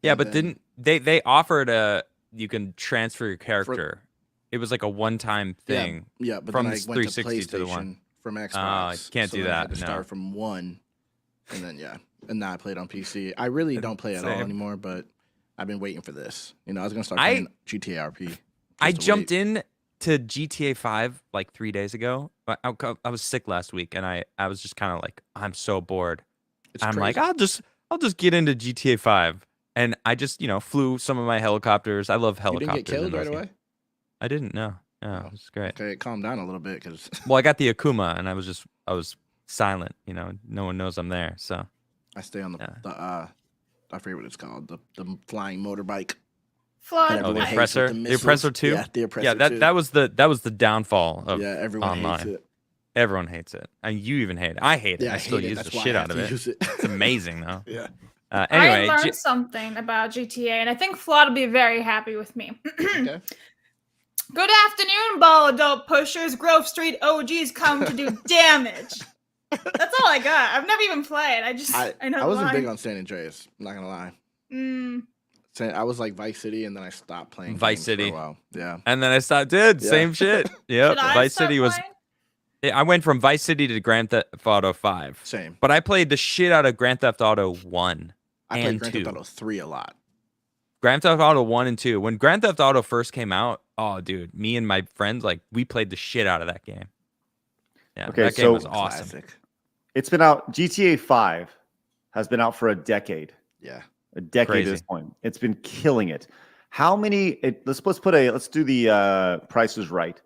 Yeah, And but then- didn't they offered you can transfer your character? It was like a one-time thing. Yeah, but from then I this went to 360 to the PlayStation one. from Xbox. You can't do then I that, had to no. start from 1, and then and now I played on PC. I really don't play at all Same. anymore, but I've been waiting for this. You know, I was gonna start playing GTA RP. I jumped in to GTA 5 like 3 days ago. I was sick last week, and I was just kind of like, I'm so bored. I'm like, I'll just get into GTA 5, and I just flew some of my helicopters. I love you helicopters. didn't get killed in right those away. games. I didn't know. Yeah, it was great. Okay, calm down a little bit, because Well, I got the Akuma, and I was silent. No one knows I'm there. So I stay on the I forget what it's called, the flying motorbike. Flood. that Oh, the everyone hates with oppressor? The missiles. oppressor 2? Yeah, the oppressor. yeah, 2. that was the downfall of yeah, everyone online. hates it. Everyone hates it, and you even hate it. I hate it. Yeah, I still hate it. use That's the why shit I out have of to it. use it. It's amazing though. Yeah. Anyway, I learned something about GTA, and I think Flawed will be very happy with me. Okay. Good afternoon, ball adult pushers. Grove Street OGs come to do damage. That's all I got. I've never even played. I know I the wasn't line. big on San Andreas. I'm not gonna lie. I was like Vice City, and then I stopped playing Vice games City. for a while. Yeah. and then I stopped. Dude, Yeah. same shit. Yep. Should I Vice start City was. playing? I went from Vice City to Grand Theft Auto 5, Same. but I played the shit out of Grand Theft Auto 1. I and played Grand 2. Theft Auto 3 a lot. Grand Theft Auto 1 and 2. When Grand Theft Auto first came out, oh, dude, me and my friends, like, we played the shit out of that game. Yeah, Okay, that game so- was awesome. Classic. It's been out. GTA 5 has been out for a decade. Yeah. A decade Crazy. at this point. It's been killing it. How many? Let's do the Price is Right.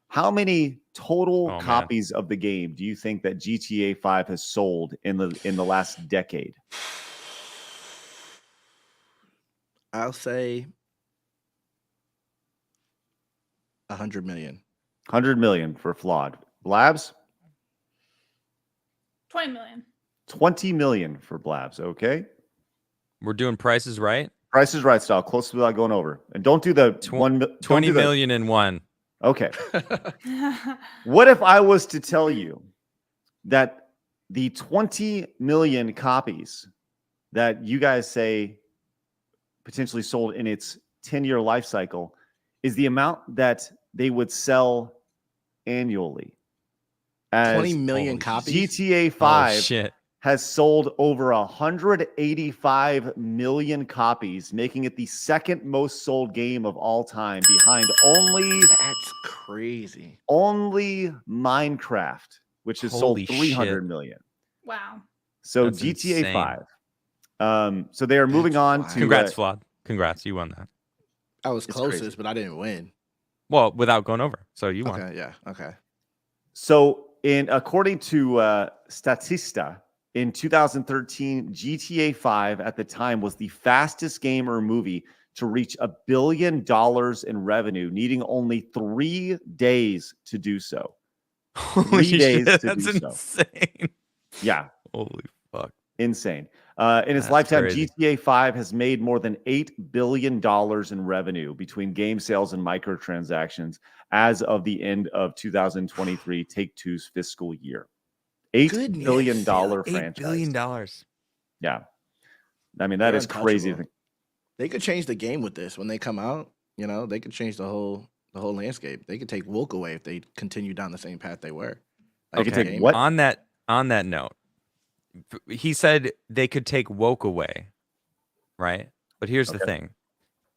How many total Oh, man. copies of the game do you think that GTA 5 has sold in the last decade? I'll say 100 million. 100 million for Flawed. Blabs? 20 million. 20 million for Blabs. Okay. We're doing prices right. Price is Right style, close without going over. And don't do the 20 million and one. Okay. What if I was to tell you that the 20 million copies that you guys say potentially sold in its 10-year life cycle is the amount that they would sell annually? As 20 million Holy copies? GTA Oh, 5 shit. has sold over 185 million copies, making it the second most sold game of all time, behind That's crazy. only Minecraft, which has Holy sold 300 shit. million. Wow. So That's GTA insane. 5. So they are moving That's on wild. to Congrats, Flawed. Congrats. You won that. I was It's closest, crazy. but I didn't win. Well, without going over. So you won. Okay, yeah, okay. So according to Statista, in 2013, GTA 5 at the time was the fastest game or movie to reach $1 billion in revenue, needing only 3 days to do so. Holy 3 days shit, to that's do so. insane. Yeah, Holy fuck. insane. In its That's lifetime, crazy. GTA 5 has made more than $8 billion in revenue between game sales and microtransactions as of the end of 2023, Take-Two's fiscal year. $8 billion Goodness. franchise. $8 billion. Yeah. I mean, that They're is crazy. untouchable. They could change the game with this when they come out. You know, they could change the whole landscape. They could take woke away if they continue down the same path they were. They could Okay. take what? On that note, he said they could take woke away, right? But here's the Okay. thing.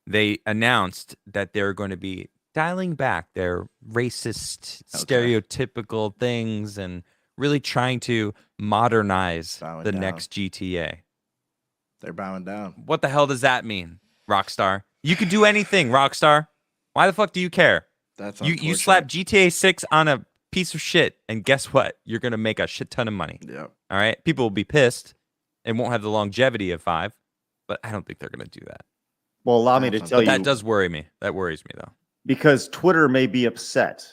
They announced that they're going to be dialing back their racist, stereotypical things and really trying to modernize Bowing the down. next GTA. They're bowing down. What the hell does that mean, Rockstar? You can do anything, Rockstar. Why the fuck do you care? That's You slap GTA 6 on a piece of shit, and guess what? You're gonna make a shit ton of money. Yep. All right, people will be pissed and won't have the longevity of 5, but I don't think they're gonna do that. Well, allow me to But tell But you, that does worry me. That worries me though. because Twitter may be upset,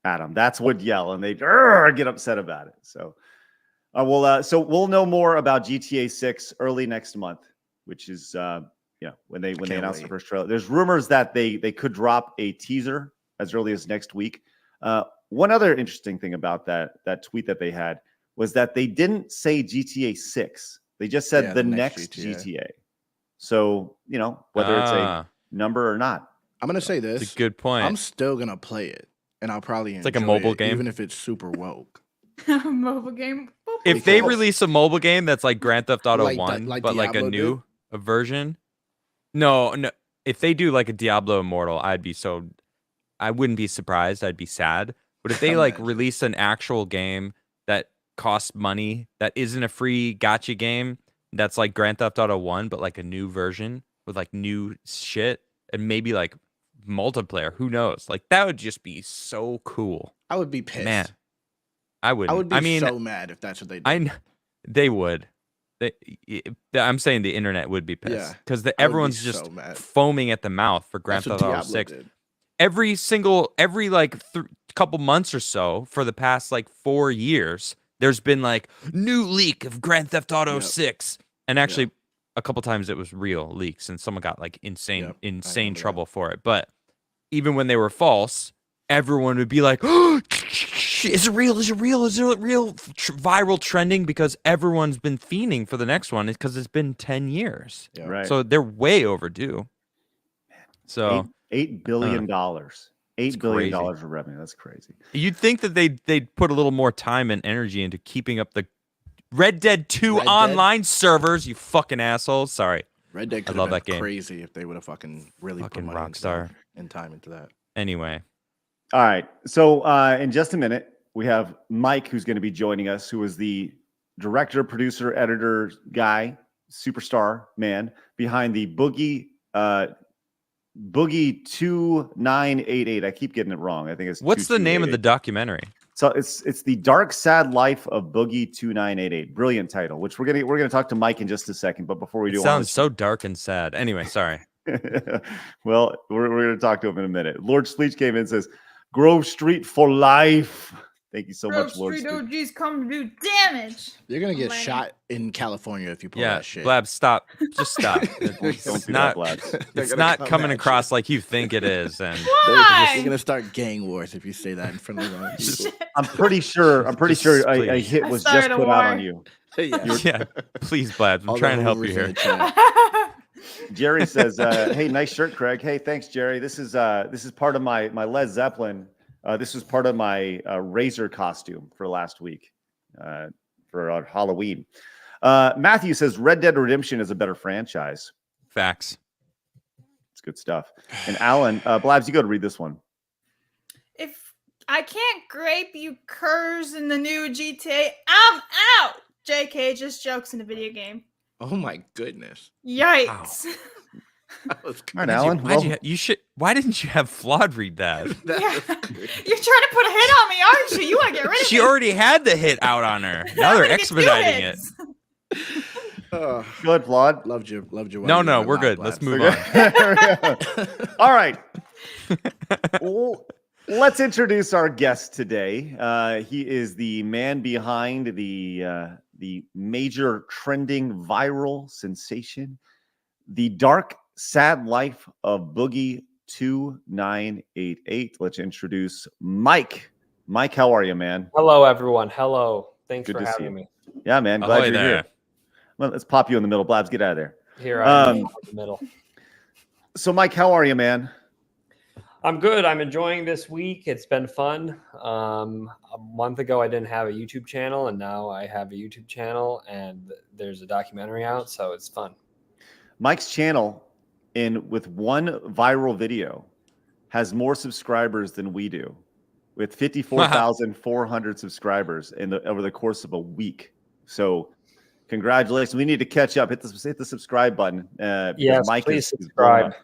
Adam. That's what yell, and they get upset about it. So, so we'll know more about GTA 6 early next month, which is when they can't announce the wait. first trailer. There's rumors that they could drop a teaser as early as next week. One other interesting thing about that tweet that they had was that they didn't say GTA 6. They just said Yeah, the the next next GTA. So, whether it's a number or not. I'm gonna say it's this. a good point. I'm still gonna play it, and I'll probably It's like a enjoy mobile it, game. even if it's super woke. Mobile game. Boop, boop, If they because- release a mobile game that's like Grand Theft Auto Like 1, like but like a Diablo new did? version, no. If they do like a Diablo Immortal, I wouldn't be surprised. I'd be sad. But if they like Imagine. release an actual game that costs money, that isn't a free gotcha game, that's like Grand Theft Auto 1, but like a new version with like new shit and maybe like multiplayer, who knows? Like that would just be so cool. I would be pissed. Man, I wouldn't. I would be I mean, so mad if that's what they did. they would. I'm saying the internet would be pissed Yeah, because be everyone's just so mad. foaming at the mouth for Grand That's what Theft Auto Diablo 6. did. Every like couple months or so for the past like 4 years, there's been like new leak of Grand Theft Auto Yep. 6, and actually a couple times it was real leaks, and someone got like insane Yep, I remember that. trouble for it. But even when they were false, everyone would be like, "Oh, is it real? Is it real? Is it real?" Viral trending because everyone's been fiending for the next one because it's been 10 years. Yeah. Right. So they're way overdue. So $8 billion. $8 billion crazy. of revenue. That's crazy. you'd think that they'd put a little more time and energy into keeping up the Red Dead 2 Red Dead? online servers, you fucking assholes. Sorry. Red Dead could love have that been game. crazy if they would have fucking really Fucking put money Rockstar. and time into that. Anyway. All right. So in just a minute, we have Mike, who's going to be joining us, who is the director, producer, editor guy, superstar man behind the Boogie 2988. I keep getting it wrong. I think it's What's the name of the 2288. documentary? So it's the Dark Sad Life of Boogie 2988. Brilliant title, which we're gonna talk to Mike in just a second. But before we It do, sounds so dark and sad. Anyway, sorry. well, we're gonna talk to him in a minute. Lord Sleech came in and says, "Grove Street for life." Thank you so much, Lord Street Sleech. OGs come to do damage. You're gonna get Lenny. shot in California if you pull Yeah, that shit. Blab, stop. Just stop. Don't It's do that, not. Blabs. They're It's gonna not come coming at across like you think it is, and Why? You're gonna start gang wars if you say that in front of them. I'm pretty sure. Just A please. hit I was started just a put out war. on you. Yeah. yeah, please, Blab. I'm All the trying to help you rumors in here. the chat. Jerry says, "Hey, nice shirt, Craig. Hey, thanks, Jerry. This is part of my Led Zeppelin. This was part of my Razor costume for last week for Halloween." Matthew says, "Red Dead Redemption is a better franchise." Facts. It's good stuff. And Alan, Blabs, you got to read this one. If I can't grape you curs in the new GTA, I'm out. JK, just jokes in a video game. Oh my goodness. Yikes. That was All right, Alan. Why didn't you have Flawed read that? that Yeah. was good. You're trying to put a hit on me, aren't you? You want to get rid of She me. already had the hit out on her. Now I'm they're gonna get two expediting it. hits. Oh, Good, Flawed. loved your. No, we're good. Let's move on. All right. Well, let's introduce our guest today. He is the man behind the major trending viral sensation, The Dark Sad Life of Boogie 2988. Let's introduce Mike. Mike, how are you, man? Hello, everyone. Hello. Thanks Good for to see having you. me. Yeah, man. Glad Ahoy you're there. here. Well, let's pop you in the middle. Blabs, get out of there. Here I am Um, in the middle. So, Mike, how are you, man? I'm good. I'm enjoying this week. It's been fun. A month ago, I didn't have a YouTube channel, and now I have a YouTube channel, and there's a documentary out, so it's fun. Mike's channel, with one viral video, has more subscribers than we do, with 54,400 subscribers over the course of a week. So, congratulations! We need to catch up. Hit the subscribe button. Because Yes, Mike please is subscribe. blowing up.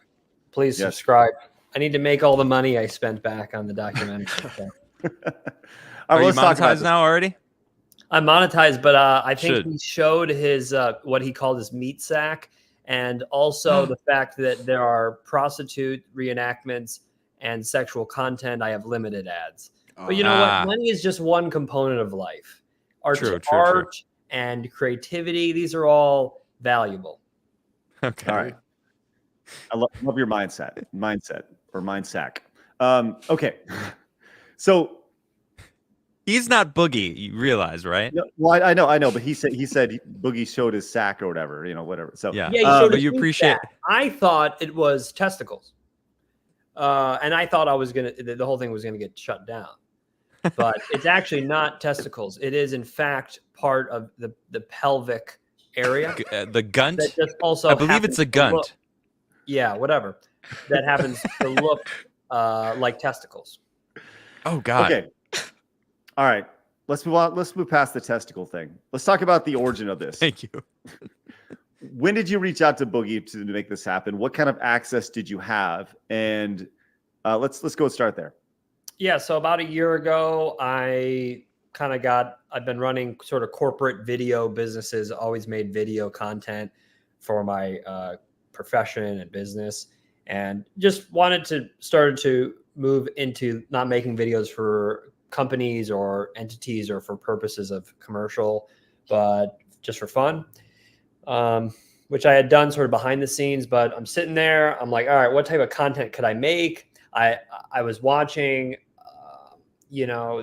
Please Yes. subscribe. I need to make all the money I spent back on the documentary. So. All right, Are you let's talk about monetized this. now already? I'm monetized, but I think Should. he showed his what he called his meat sack, and also the fact that there are prostitute reenactments and sexual content. I have limited ads, but you know Ah. what? Money is just one component of life. True. Art and creativity; these are all valuable. Okay. All right. I love your mindset or mind sack. Okay. So, He's not Boogie. You realize, right? no, well, I know, but he said Boogie showed his sack or whatever, whatever. So, Yeah. Yeah, he Um, showed but his you meat appreciate- sack. I thought it was testicles, and I thought the whole thing was gonna get shut down. But it's actually not testicles. It is in fact part of the pelvic area. The gunt. That just also I believe happens it's a to gunt. look- yeah, whatever. That happens to look like testicles. Oh God. okay. All right. Let's move on. Let's move past the testicle thing. Let's talk about the origin of this. Thank you. When did you reach out to Boogie to make this happen? What kind of access did you have? And let's go start there. Yeah, so about a year ago, I've been running sort of corporate video businesses, always made video content for my profession and business, and just started to move into not making videos for companies or entities or for purposes of commercial, but just for fun, which I had done sort of behind the scenes. But I'm sitting there, I'm like, all right, what type of content could I make? I was watching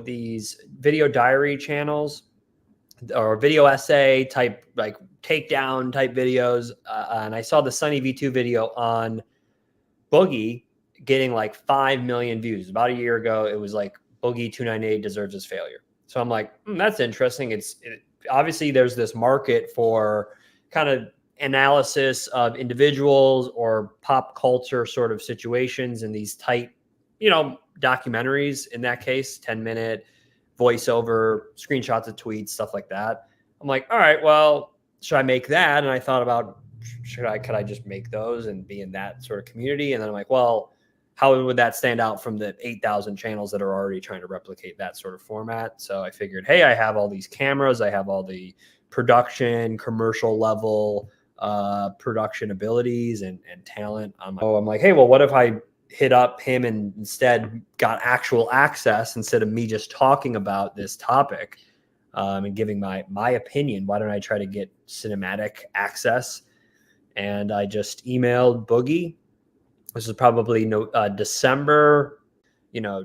these video diary channels or video essay type, like takedown type videos. And I saw the Sunny V2 video on Boogie getting like 5 million views. About a year ago, it was like Boogie 298 deserves his failure. So I'm like, that's interesting. It obviously there's this market for kind of analysis of individuals or pop culture sort of situations in these tight, documentaries. In that case, 10-minute voiceover, screenshots of tweets, stuff like that. I'm like, all right, well, should I make that? And I thought about, could I just make those and be in that sort of community? And then I'm like, well, how would that stand out from the 8,000 channels that are already trying to replicate that sort of format? So I figured, hey, I have all these cameras, I have all the production, commercial level production abilities and talent. I'm like, hey, well, what if I hit up him and instead got actual access instead of me just talking about this topic and giving my opinion? Why don't I try to get cinematic access? And I just emailed Boogie. This is probably December,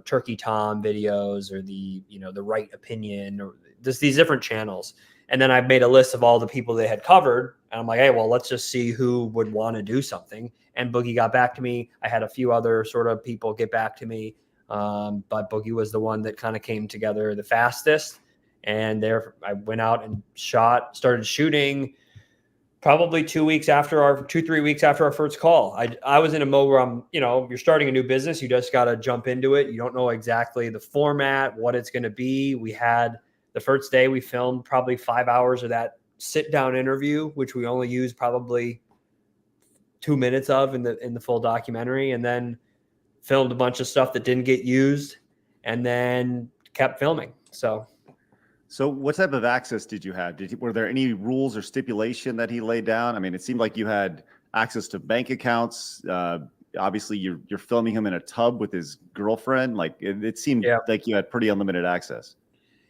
Turkey Tom videos or the Right Opinion or just these different channels. And then I made a list of all the people they had covered. And I'm like, hey, well, let's just see who would want to do something. And Boogie got back to me. I had a few other sort of people get back to me. But Boogie was the one that kind of came together the fastest. And there I went out and started shooting probably 2 weeks after 3 weeks after our first call. I was in a mode where I'm, you're starting a new business. You just got to jump into it. You don't know exactly the format, what it's going to be. We had the first day we filmed probably 5 hours of that sit down interview, which we only used probably 2 minutes of in the full documentary, and then filmed a bunch of stuff that didn't get used and then kept filming. So what type of access did you have? Were there any rules or stipulation that he laid down? I mean, it seemed like you had access to bank accounts. Obviously, you're filming him in a tub with his girlfriend. Like it seemed like you had pretty unlimited access.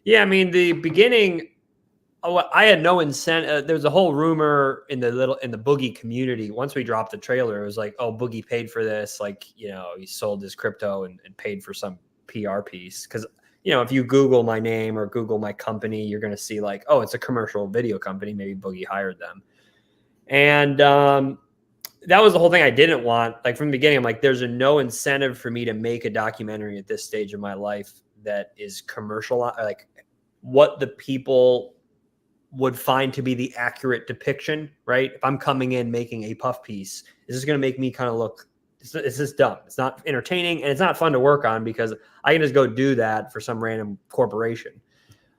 Yeah, I mean, the beginning, I had no incentive. There's a whole rumor in the Boogie community. Once we dropped the trailer, it was like, oh, Boogie paid for this. Like, he sold his crypto and paid for some PR piece. Because if you Google my name or Google my company, you're going to see like, oh, it's a commercial video company. Maybe Boogie hired them. And that was the whole thing I didn't want. Like from the beginning, I'm like, there's no incentive for me to make a documentary at this stage of my life that is commercial, like what the people would find to be the accurate depiction, right? If I'm coming in making a puff piece, this is going to make me kind of look, it's just dumb. It's not entertaining and it's not fun to work on because I can just go do that for some random corporation.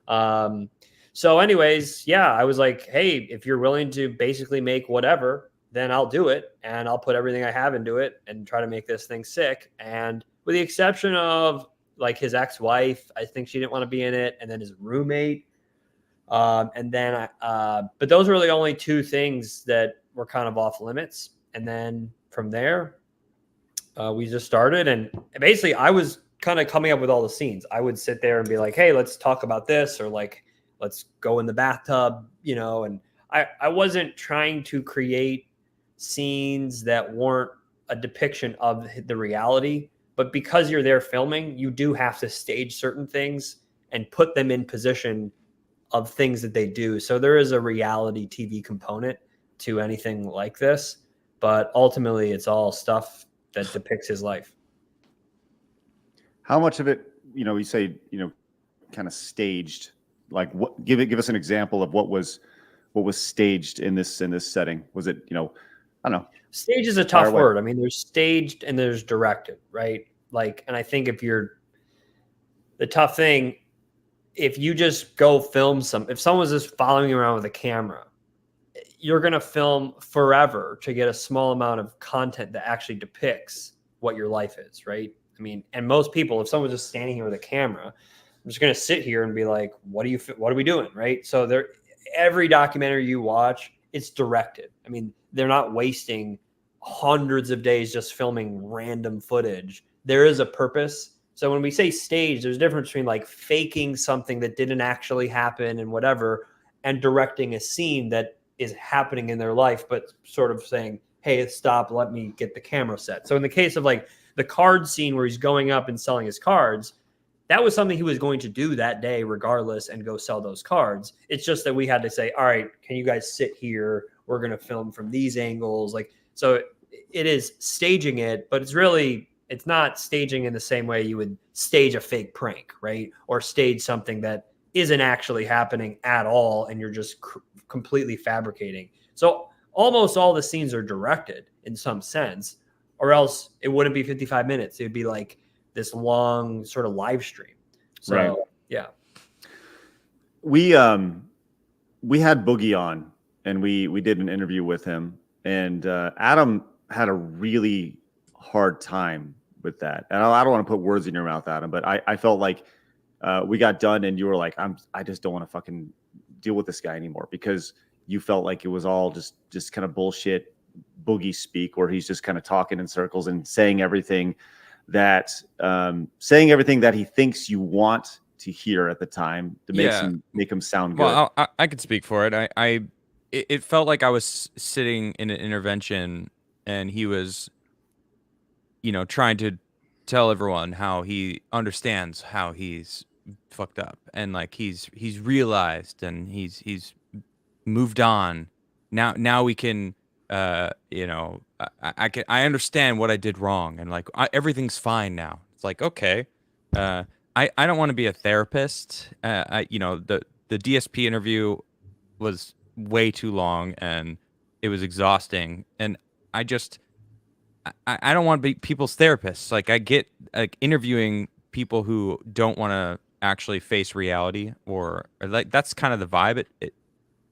So anyways, yeah, I was like, hey, if you're willing to basically make whatever, then I'll do it. And I'll put everything I have into it and try to make this thing sick. And with the exception of like his ex-wife, I think she didn't want to be in it. And then his roommate. But those were the only two things that were kind of off limits. And then from there, we just started. And basically I was kind of coming up with all the scenes. I would sit there and be like, hey, let's talk about this, or like, let's go in the bathtub, and I wasn't trying to create scenes that weren't a depiction of the reality. But because you're there filming, you do have to stage certain things and put them in position of things that they do. So there is a reality TV component to anything like this, but ultimately it's all stuff that depicts his life. How much of it, you say, kind of staged, like what, give us an example of what was staged in this setting. Was it, I don't know. Stage is a tough word. I mean, there's staged and there's directed, right? Like, and I think the tough thing, if you just go film if someone's just following you around with a camera, you're going to film forever to get a small amount of content that actually depicts what your life is, right? I mean, and most people, if someone's just standing here with a camera, I'm just going to sit here and be like, what are we doing? Right. So every documentary you watch, it's directed. I mean, they're not wasting hundreds of days just filming random footage. There is a purpose. So when we say stage, there's a difference between like faking something that didn't actually happen and whatever, and directing a scene that is happening in their life, but sort of saying, hey, stop, let me get the camera set. So in the case of like the card scene where he's going up and selling his cards, that was something he was going to do that day regardless and go sell those cards. It's just that we had to say, all right, can you guys sit here? We're going to film from these angles. Like, so it is staging it, but it's not staging in the same way you would stage a fake prank, right? Or stage something that isn't actually happening at all, and you're just completely fabricating. So almost all the scenes are directed in some sense, or else it wouldn't be 55 minutes. It would be like this long sort of live stream. So Right. yeah. We had Boogie on, and we did an interview with him, and Adam had a really hard time with that. And I don't want to put words in your mouth, Adam, but I felt like we got done, and you were like, I just don't want to fucking deal with this guy anymore, because you felt like it was all just kind of bullshit Boogie speak, where he's just kind of talking in circles and saying everything that he thinks you want to hear at the time to make him sound good. Well, I could speak for it. It felt like I was sitting in an intervention, and he was, trying to tell everyone how he understands how he's fucked up, and like he's realized, and he's moved on. Now we can, I understand what I did wrong, and like everything's fine now. It's like, okay, I don't want to be a therapist. The DSP interview was way too long, and it was exhausting, and I don't want to be people's therapists. Like, I get like interviewing people who don't want to actually face reality, or like that's kind of the vibe.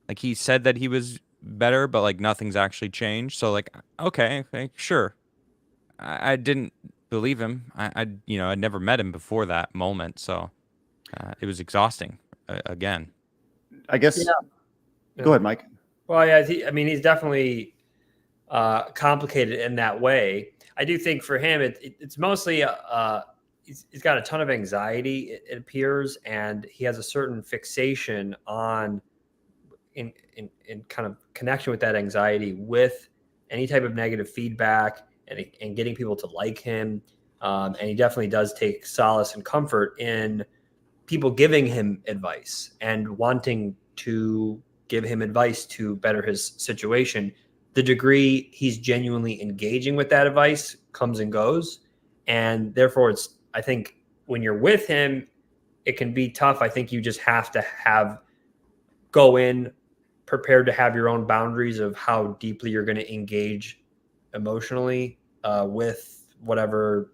Like, he said that he was better, but like nothing's actually changed. So like, okay, sure. I didn't believe him. I'd never met him before that moment, so it was exhausting again. I guess. Yeah. Go ahead, Mike. Well, yeah, he's definitely complicated in that way. I do think for him, it's mostly he's got a ton of anxiety, it appears, and he has a certain fixation on in kind of connection with that anxiety, with any type of negative feedback and getting people to like him. And he definitely does take solace and comfort in people giving him advice and wanting to give him advice to better his situation. The degree he's genuinely engaging with that advice comes and goes. And therefore, I think when you're with him, it can be tough. I think you just have to go in prepared to have your own boundaries of how deeply you're going to engage emotionally with whatever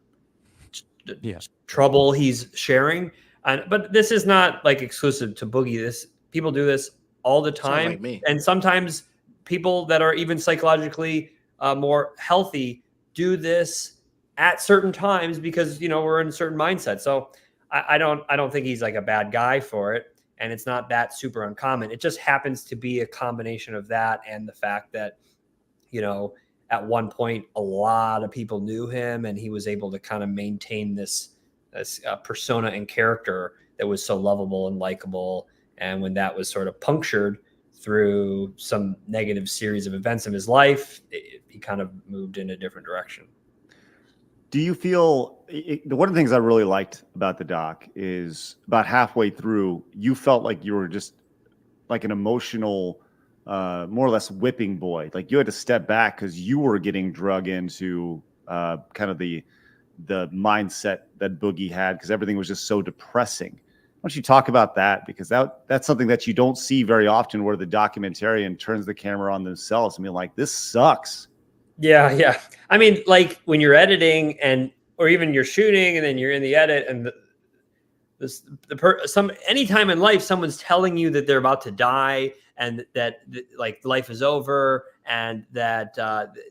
trouble he's sharing. But this is not like exclusive to Boogie. People do this all the time. Like me. And sometimes people that are even psychologically more healthy do this at certain times, because we're in a certain mindset. So I don't think he's like a bad guy for it, and it's not that super uncommon. It just happens to be a combination of that and the fact that at one point a lot of people knew him, and he was able to kind of maintain this persona and character that was so lovable and likable. And when that was sort of punctured through some negative series of events in his life, he kind of moved in a different direction. Do you feel one of the things I really liked about the doc is about halfway through, you felt like you were just like an emotional, more or less whipping boy. Like you had to step back because you were getting drug into kind of the mindset that Boogie had, because everything was just so depressing. Why don't you talk about that? Because that's something that you don't see very often, where the documentarian turns the camera on themselves and be like, this sucks. Yeah. I mean, like when you're editing or even you're shooting and then you're in the edit, and anytime in life someone's telling you that they're about to die and that like life is over and that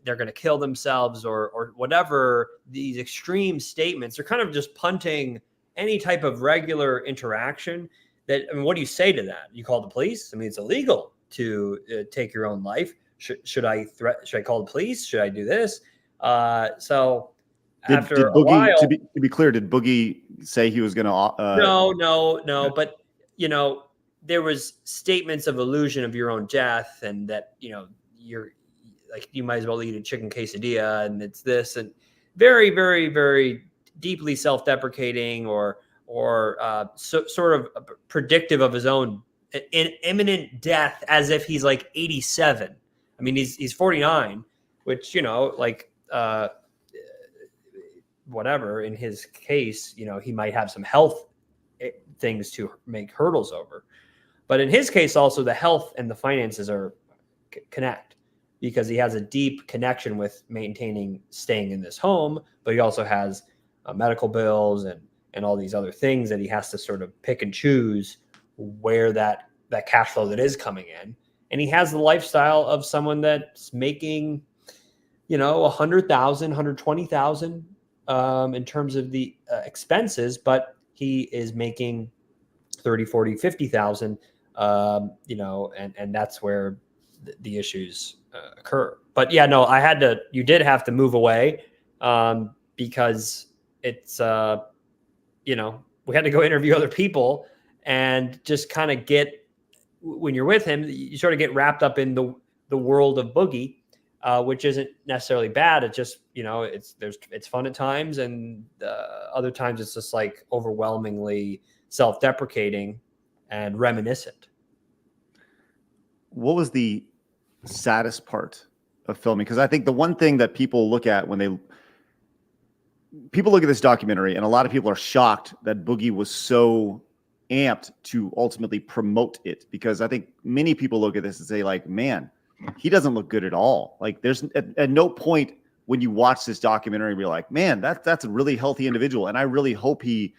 they're going to kill themselves or whatever, these extreme statements are kind of just punting any type of regular interaction. What do you say to that? You call the police? I mean, it's illegal to take your own life. Should I call the police? Should I do this? So after did Boogie, a while, to be clear, did Boogie say he was going to? No. But there was statements of illusion of your own death, and that you're like, you might as well eat a chicken quesadilla, and it's this, and very, very, very deeply self-deprecating or sort of predictive of his own imminent death, as if he's like 87. I mean, he's 49, which, whatever, in his case, he might have some health things to make hurdles over. But in his case, also the health and the finances are connect, because he has a deep connection with staying in this home, but he also has medical bills and all these other things that he has to sort of pick and choose where that cash flow that is coming in. And he has the lifestyle of someone that's making, 100,000, 120,000 in terms of the expenses, but he is making 30, 40, 50,000, and that's where the issues occur. But yeah, no, you did have to move away because it's, we had to go interview other people and just kind of when you're with him, you sort of get wrapped up in the world of Boogie, which isn't necessarily bad. It's just, it's fun at times, and other times it's just like overwhelmingly self-deprecating and reminiscent. What was the saddest part of filming? Because I think the one thing that people look at when people look at this documentary, and a lot of people are shocked that Boogie was so amped to ultimately promote it, because I think many people look at this and say, like, man, he doesn't look good at all. Like, there's at no point when you watch this documentary be like, man, that's a really healthy individual, and I really hope he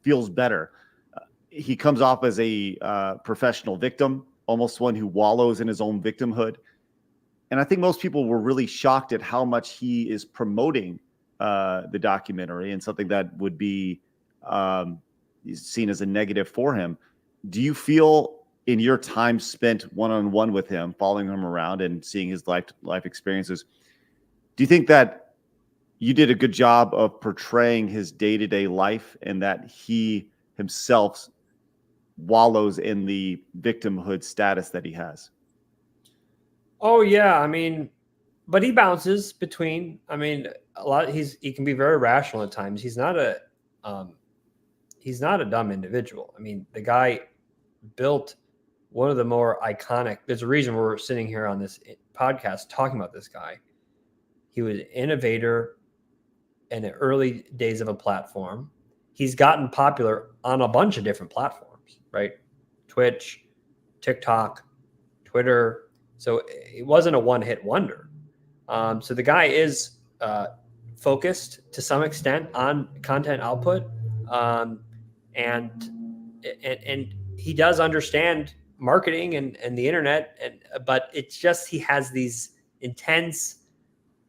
feels better. He comes off as a professional victim, almost one who wallows in his own victimhood. And I think most people were really shocked at how much he is promoting the documentary, and something that would be seen as a negative for him. Do you feel, in your time spent one-on-one with him, following him around and seeing his life experiences, do you think that you did a good job of portraying his day-to-day life, and that he himself wallows in the victimhood status that he has? Oh yeah, but he bounces between. He can be very rational at times. He's not a dumb individual. The guy built one of the more iconic. There's a reason we're sitting here on this podcast talking about this guy. He was an innovator in the early days of a platform. He's gotten popular on a bunch of different platforms, right? Twitch, TikTok, Twitter. So it wasn't a one-hit wonder. So the guy is focused to some extent on content output, and he does understand marketing and the internet, but it's just he has these intense,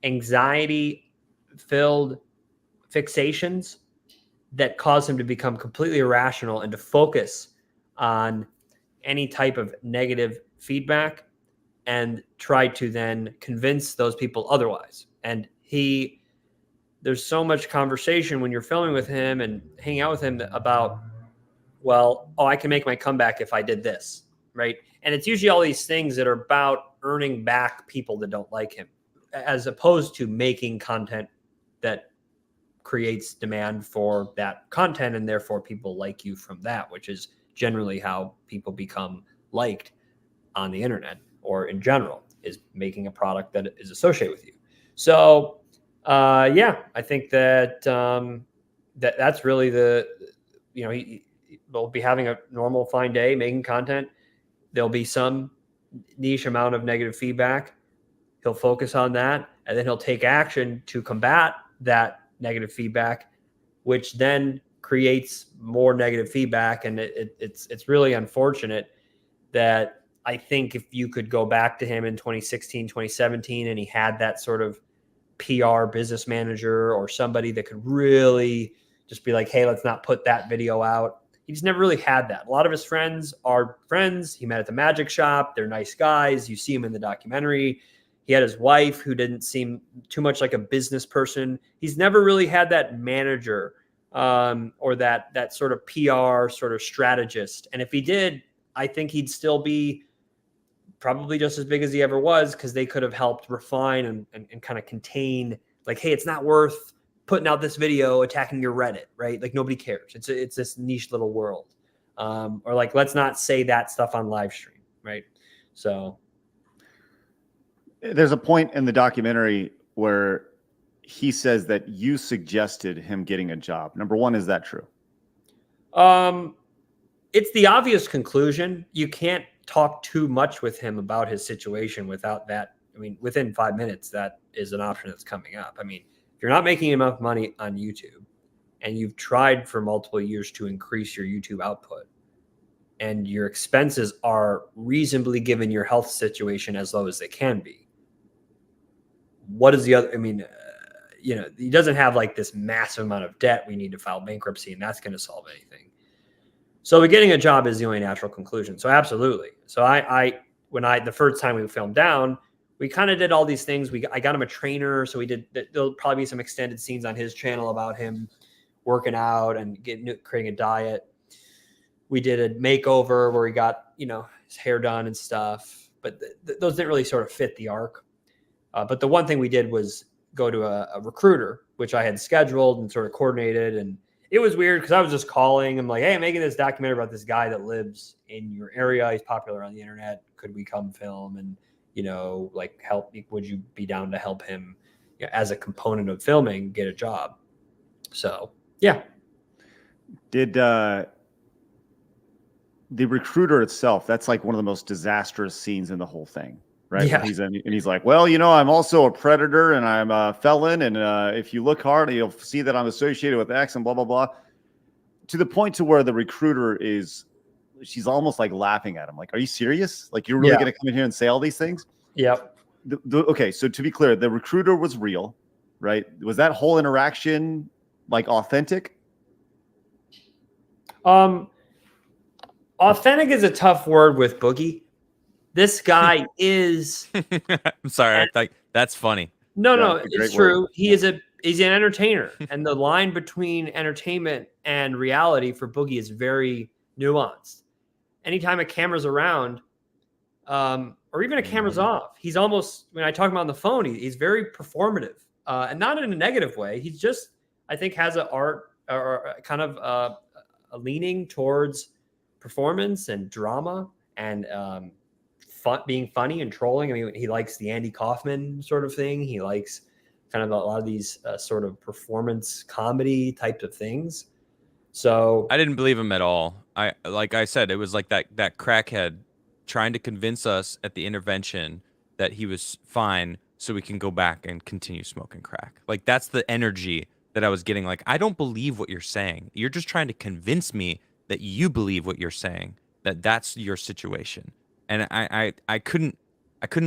anxiety-filled fixations that cause him to become completely irrational and to focus on any type of negative feedback and try to then convince those people otherwise. And there's so much conversation when you're filming with him and hanging out with him about, I can make my comeback if I did this, right? And it's usually all these things that are about earning back people that don't like him, as opposed to making content that creates demand for that content, and therefore people like you from that, which is generally how people become liked on the internet or in general, is making a product that is associated with you. So I think that that's really he'll be having a normal fine day making content. There'll be some niche amount of negative feedback. He'll focus on that, and then he'll take action to combat that negative feedback, which then creates more negative feedback. And it's really unfortunate that I think if you could go back to him in 2016, 2017, and he had that sort of PR business manager or somebody that could really just be like, hey, let's not put that video out. He just never really had that. A lot of his friends are friends he met at the magic shop. They're nice guys. You see him in the documentary. He had his wife, who didn't seem too much like a business person. He's never really had that manager or that sort of PR sort of strategist. And if he did, I think he'd still be probably just as big as he ever was, because they could have helped refine and kind of contain, like, hey, it's not worth putting out this video attacking your Reddit, right? Like, nobody cares. It's this niche little world. Or like, let's not say that stuff on live stream, right? So there's a point in the documentary where he says that you suggested him getting a job. Number one, is that true? It's the obvious conclusion. You can't talk too much with him about his situation without that. I mean, within 5 minutes, that is an option that's coming up. I mean, if you're not making enough money on YouTube and you've tried for multiple years to increase your YouTube output and your expenses are reasonably given your health situation as low as they can be, what is the other? I mean, he doesn't have like this massive amount of debt. We need to file bankruptcy and that's going to solve anything. So getting a job is the only natural conclusion. So absolutely. So the first time we filmed Down, we kind of did all these things. I got him a trainer. So there'll probably be some extended scenes on his channel about him working out and creating a diet. We did a makeover where he got, his hair done and stuff, but those didn't really sort of fit the arc. But the one thing we did was go to a recruiter, which I had scheduled and sort of coordinated. And it was weird because I was just calling. I'm like, hey, I'm making this documentary about this guy that lives in your area. He's popular on the internet. Could we come film and, help? Would you be down to help him as a component of filming, get a job? So, yeah. Did the recruiter itself, that's like one of the most disastrous scenes in the whole thing, right? Yeah. He's like, well, I'm also a predator and I'm a felon. And if you look hard, you'll see that I'm associated with X and blah, blah, blah. To the point to where the recruiter she's almost like laughing at him. Like, are you serious? Like, you're really going to come in here and say all these things? Yep. Okay. So to be clear, the recruiter was real, right? Was that whole interaction like authentic? Authentic is a tough word with Boogie. This guy is. I'm sorry. I thought that's funny. No, it's true. He's an entertainer, and the line between entertainment and reality for Boogie is very nuanced. Anytime a camera's around, or even a camera's off, he's almost, when I talk about on the phone, he's very performative, and not in a negative way. He's just, I think, has an art or kind of a leaning towards performance and drama and being funny and trolling. I mean, he likes the Andy Kaufman sort of thing. He likes kind of a lot of these sort of performance comedy type of things. So I didn't believe him at all. Like I said, it was like that crackhead trying to convince us at the intervention that he was fine so we can go back and continue smoking crack. Like, that's the energy that I was getting. Like, I don't believe what you're saying. You're just trying to convince me that you believe what you're saying, that that's your situation. And I couldn't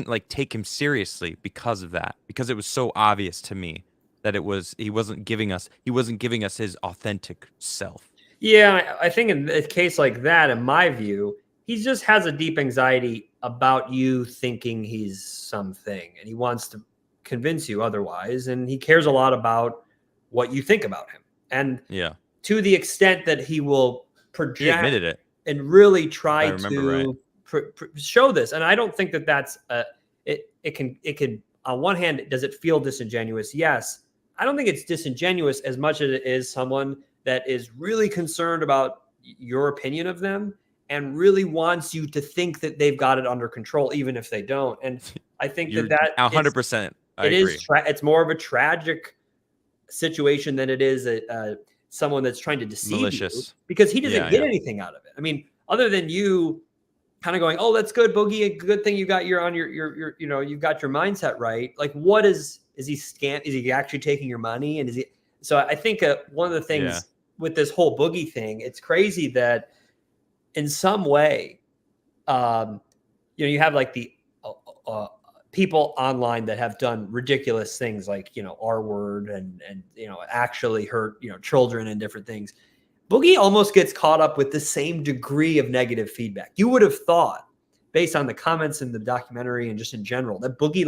like take him seriously because of that, because it was so obvious to me that he wasn't giving us his authentic self. Yeah, I think in a case like that, in my view, he just has a deep anxiety about you thinking he's something, and he wants to convince you otherwise, and he cares a lot about what you think about him. And to the extent that he will project, he admitted it, and really try to show this. And I don't think that that's it can on one hand, does it feel disingenuous? Yes. I don't think it's disingenuous as much as it is someone that is really concerned about your opinion of them and really wants you to think that they've got it under control, even if they don't. And I think that 100%. I agree. It's more of a tragic situation than it is someone that's trying to deceive you, because he doesn't get anything out of it. I mean, other than you kind of going, "Oh, that's good, Boogie. A good thing you got you've got your mindset right." Like, what is he scam? Is he actually taking your money? And is he? So I think one of the things with this whole Boogie thing, it's crazy that in some way, you have like the people online that have done ridiculous things like, R word and actually hurt, children and different things. Boogie almost gets caught up with the same degree of negative feedback. You would have thought, based on the comments in the documentary and just in general, that Boogie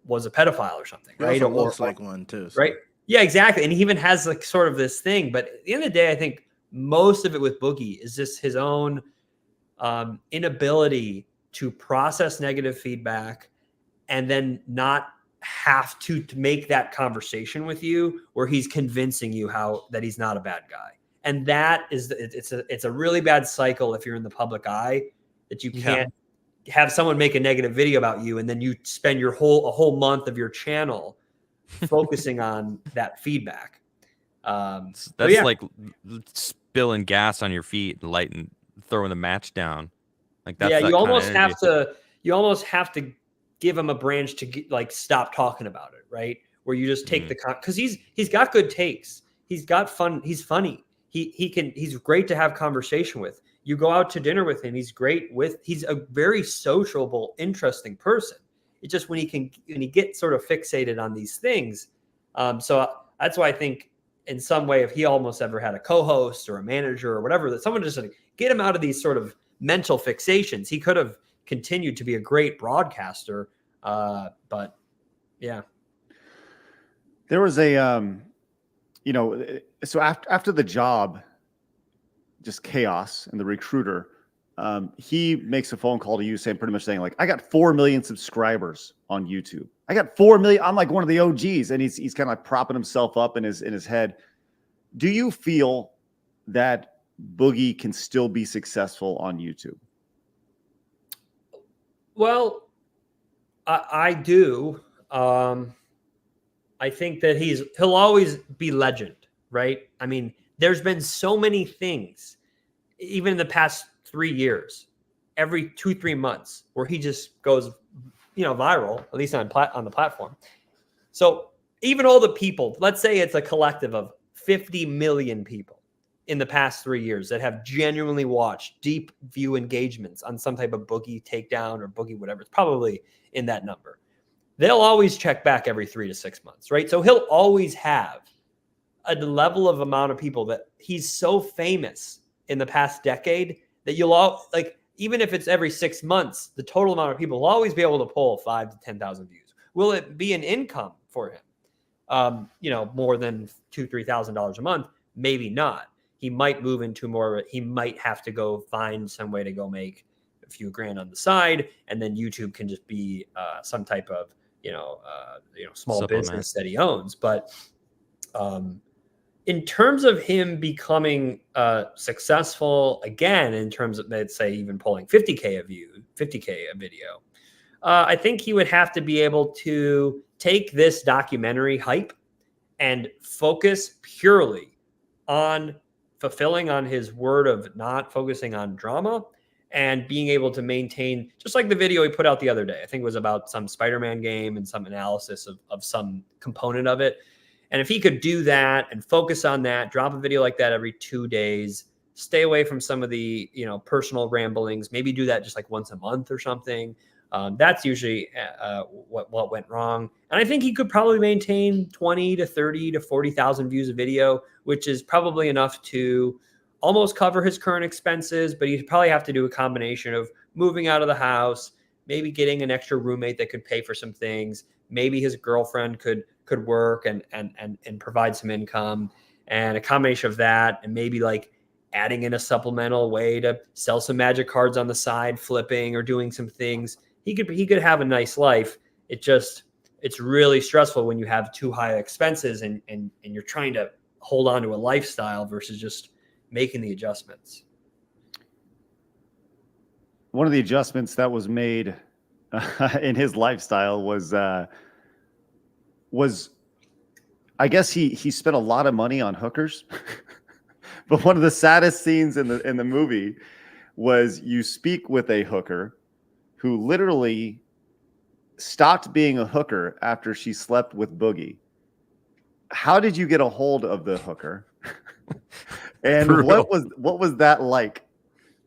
was a pedophile or something, right? Or looks like one too. So. Right. Yeah, exactly. And he even has like sort of this thing, but at the end of the day, I think most of it with Boogie is just his own inability to process negative feedback and then not have to make that conversation with you where he's convincing you that he's not a bad guy. And that it's a really bad cycle if you're in the public eye, that you can't have someone make a negative video about you and then you spend a whole month of your channel focusing on that feedback. That's yeah. like spilling gas on your feet and lighting, throwing the match down. Like that's Yeah, that you kind of almost energy. have to give him a branch to like stop talking about it, right? Where you just take the because he's got good takes. He's got fun. He's funny. He's great to have conversation with. You go out to dinner with him. He's a very sociable, interesting person. It's just when he gets sort of fixated on these things. So that's why I think in some way, if he almost ever had a co-host or a manager or whatever, that someone just like, get him out of these sort of mental fixations, he could have continued to be a great broadcaster. But yeah, there was a, so after the job, just chaos, and the recruiter, he makes a phone call to you pretty much saying like, I got 4 million subscribers on YouTube. I got 4 million. I'm like one of the OGs. And he's kind of like propping himself up in his head. Do you feel that Boogie can still be successful on YouTube? Well, I do. I think that he'll always be legend, right? I mean, there's been so many things, even in the past 3 years, every 2-3 months, where he just goes, viral, at least on the platform. So even all the people, let's say it's a collective of 50 million people in the past 3 years that have genuinely watched deep view engagements on some type of Boogie takedown or Boogie whatever. It's probably in that number. They'll always check back every 3 to 6 months, right? So he'll always have a level of amount of people that he's so famous in the past decade that you'll all like, even if it's every 6 months, the total amount of people will always be able to pull 5,000 to 10,000 views. Will it be an income for him? More than $2,000-$3,000 a month? Maybe not. He might move into more. He might have to go find some way to go make a few grand on the side, and then YouTube can just be some type of small Supplement. business that he owns. But in terms of him becoming successful again, in terms of, let's say, even pulling 50K a video, I think he would have to be able to take this documentary hype and focus purely on fulfilling on his word of not focusing on drama and being able to maintain, just like the video he put out the other day. I think it was about some Spider-Man game and some analysis of some component of it. And if he could do that and focus on that, drop a video like that every 2 days, stay away from some of the, personal ramblings, maybe do that just like once a month or something. That's usually what went wrong. And I think he could probably maintain 20 to 30 to 40,000 views a video, which is probably enough to almost cover his current expenses, but he'd probably have to do a combination of moving out of the house, maybe getting an extra roommate that could pay for some things. Maybe his girlfriend could work and provide some income, and a combination of that, and maybe like adding in a supplemental way to sell some magic cards on the side, flipping or doing some things. He could have a nice life. It's really stressful when you have too high expenses and you're trying to hold on to a lifestyle versus just making the adjustments. One of the adjustments that was made in his lifestyle was I guess he spent a lot of money on hookers. But one of the saddest scenes in the movie was you speak with a hooker who literally stopped being a hooker after she slept with Boogie. How did you get a hold of the hooker? And what was that like?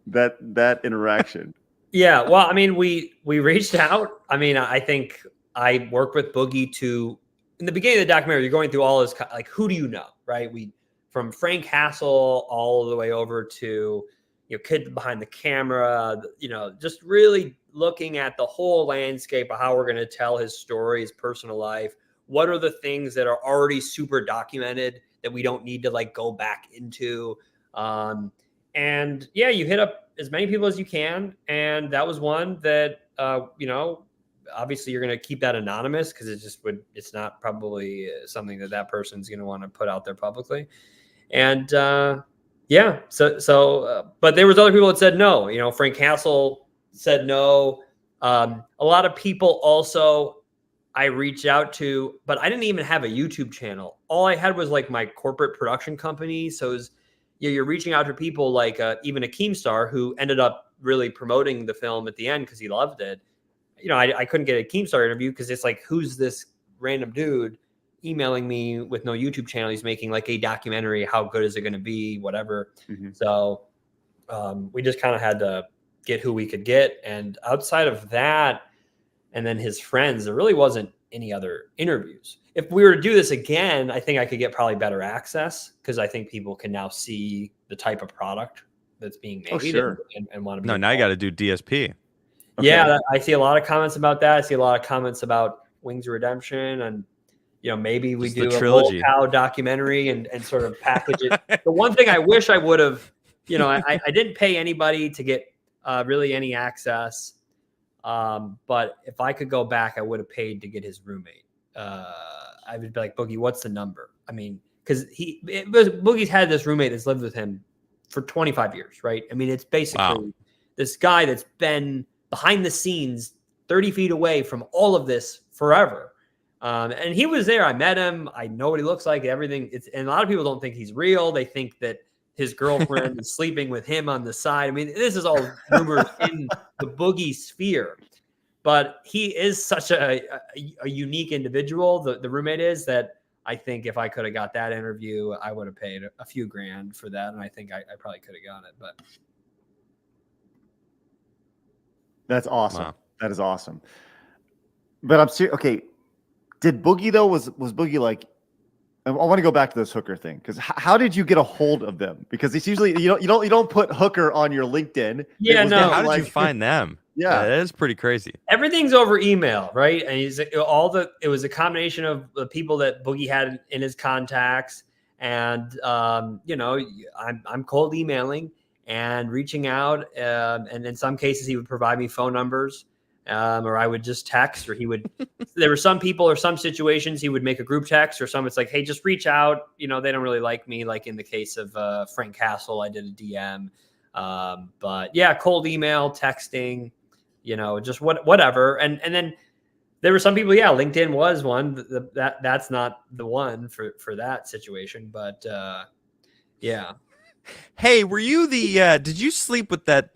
That interaction? Yeah, well, I mean, we reached out. I mean, I think I worked with Boogie in the beginning of the documentary, you're going through all this, like, who do you know, right? From Frank Hassel all the way over to, kid behind the camera, just really looking at the whole landscape of how we're going to tell his story, his personal life. What are the things that are already super documented that we don't need to like go back into? And yeah, you hit up as many people as you can. And that was one that, obviously you're going to keep that anonymous because it's not probably something that person's going to want to put out there publicly. And yeah, so but there was other people that said no. Frank Hassel said no. A lot of people also I reached out to, but I didn't even have a YouTube channel. All I had was like my corporate production company. So it was, you're reaching out to people like even a Keemstar who ended up really promoting the film at the end because he loved it. I couldn't get a Keemstar interview because it's like, who's this random dude emailing me with no YouTube channel? He's making like a documentary. How good is it going to be? Whatever. Mm-hmm. So we just kind of had to get who we could get. And outside of that, and then his friends, there really wasn't any other interviews. If we were to do this again, I think I could get probably better access because I think people can now see the type of product that's being made. Oh, sure. and want to be No, now you got to do DSP. Okay. Yeah, I see a lot of comments about that. I see a lot of comments about Wings of Redemption, and maybe we Just do the a trilogy. cow documentary and sort of package it. The one thing I wish I would have, I didn't pay anybody to get really any access. But if I could go back, I would have paid to get his roommate. I would be like, Boogie, what's the number? I mean, because Boogie's had this roommate that's lived with him for 25 years, right? I mean, it's basically this guy that's been behind the scenes 30 feet away from all of this forever. And he was there. I met him. I know what he looks like, everything. And a lot of people don't think he's real. They think that his girlfriend is sleeping with him on the side. I mean, this is all rumors in the Boogie sphere. But he is such a unique individual, the roommate is, that I think if I could have got that interview, I would have paid a few grand for that. And I think I probably could have gotten it. But That's awesome. Wow. That is awesome. But I'm serious. Okay, did Boogie though? Was Boogie like? I want to go back to this Hooker thing because how did you get a hold of them? Because it's usually you don't put Hooker on your LinkedIn. Yeah, It was no. kinda How did like- you find them? Yeah. That is pretty crazy. everything's over email, right? And it was a combination of the people that Boogie had in his contacts, and I'm cold emailing and reaching out, and in some cases he would provide me phone numbers, or I would just text, or he would. There were some people or some situations he would make a group text, or some it's like, hey, just reach out. They don't really like me. Like in the case of Frank Castle, I did a DM, but yeah, cold email, texting. Just whatever. And then there were some people, yeah, LinkedIn was one. That's not the one for that situation, but yeah. Hey, were you the? Did you sleep with that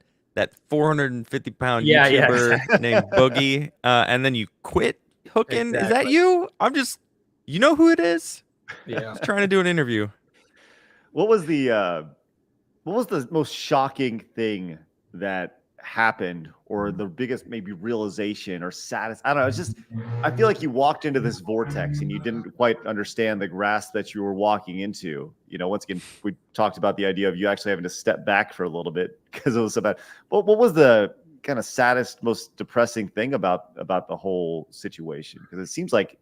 450-pound Yeah, YouTuber exactly. named Boogie, and then you quit hooking? Is that Exactly. you? I'm just, you know who it is? Yeah. Just trying to do an interview. What was the most shocking thing that happened, or the biggest maybe realization or saddest? I don't know. It's just, I feel like you walked into this vortex and you didn't quite understand the grass that you were walking into. Once again, we talked about the idea of you actually having to step back for a little bit because it was so bad. But what was the kind of saddest, most depressing thing about the whole situation? Because it seems like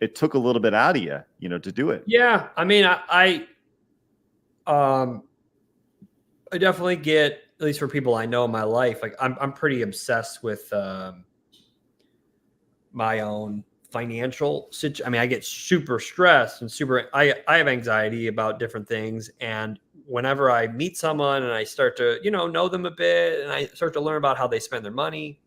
it took a little bit out of you, to do it. Yeah. I mean, I definitely get, at least for people I know in my life, like I'm pretty obsessed with my own financial situation. I mean, I get super stressed and I have anxiety about different things. And whenever I meet someone and I start to, know them a bit, and I start to learn about how they spend their money,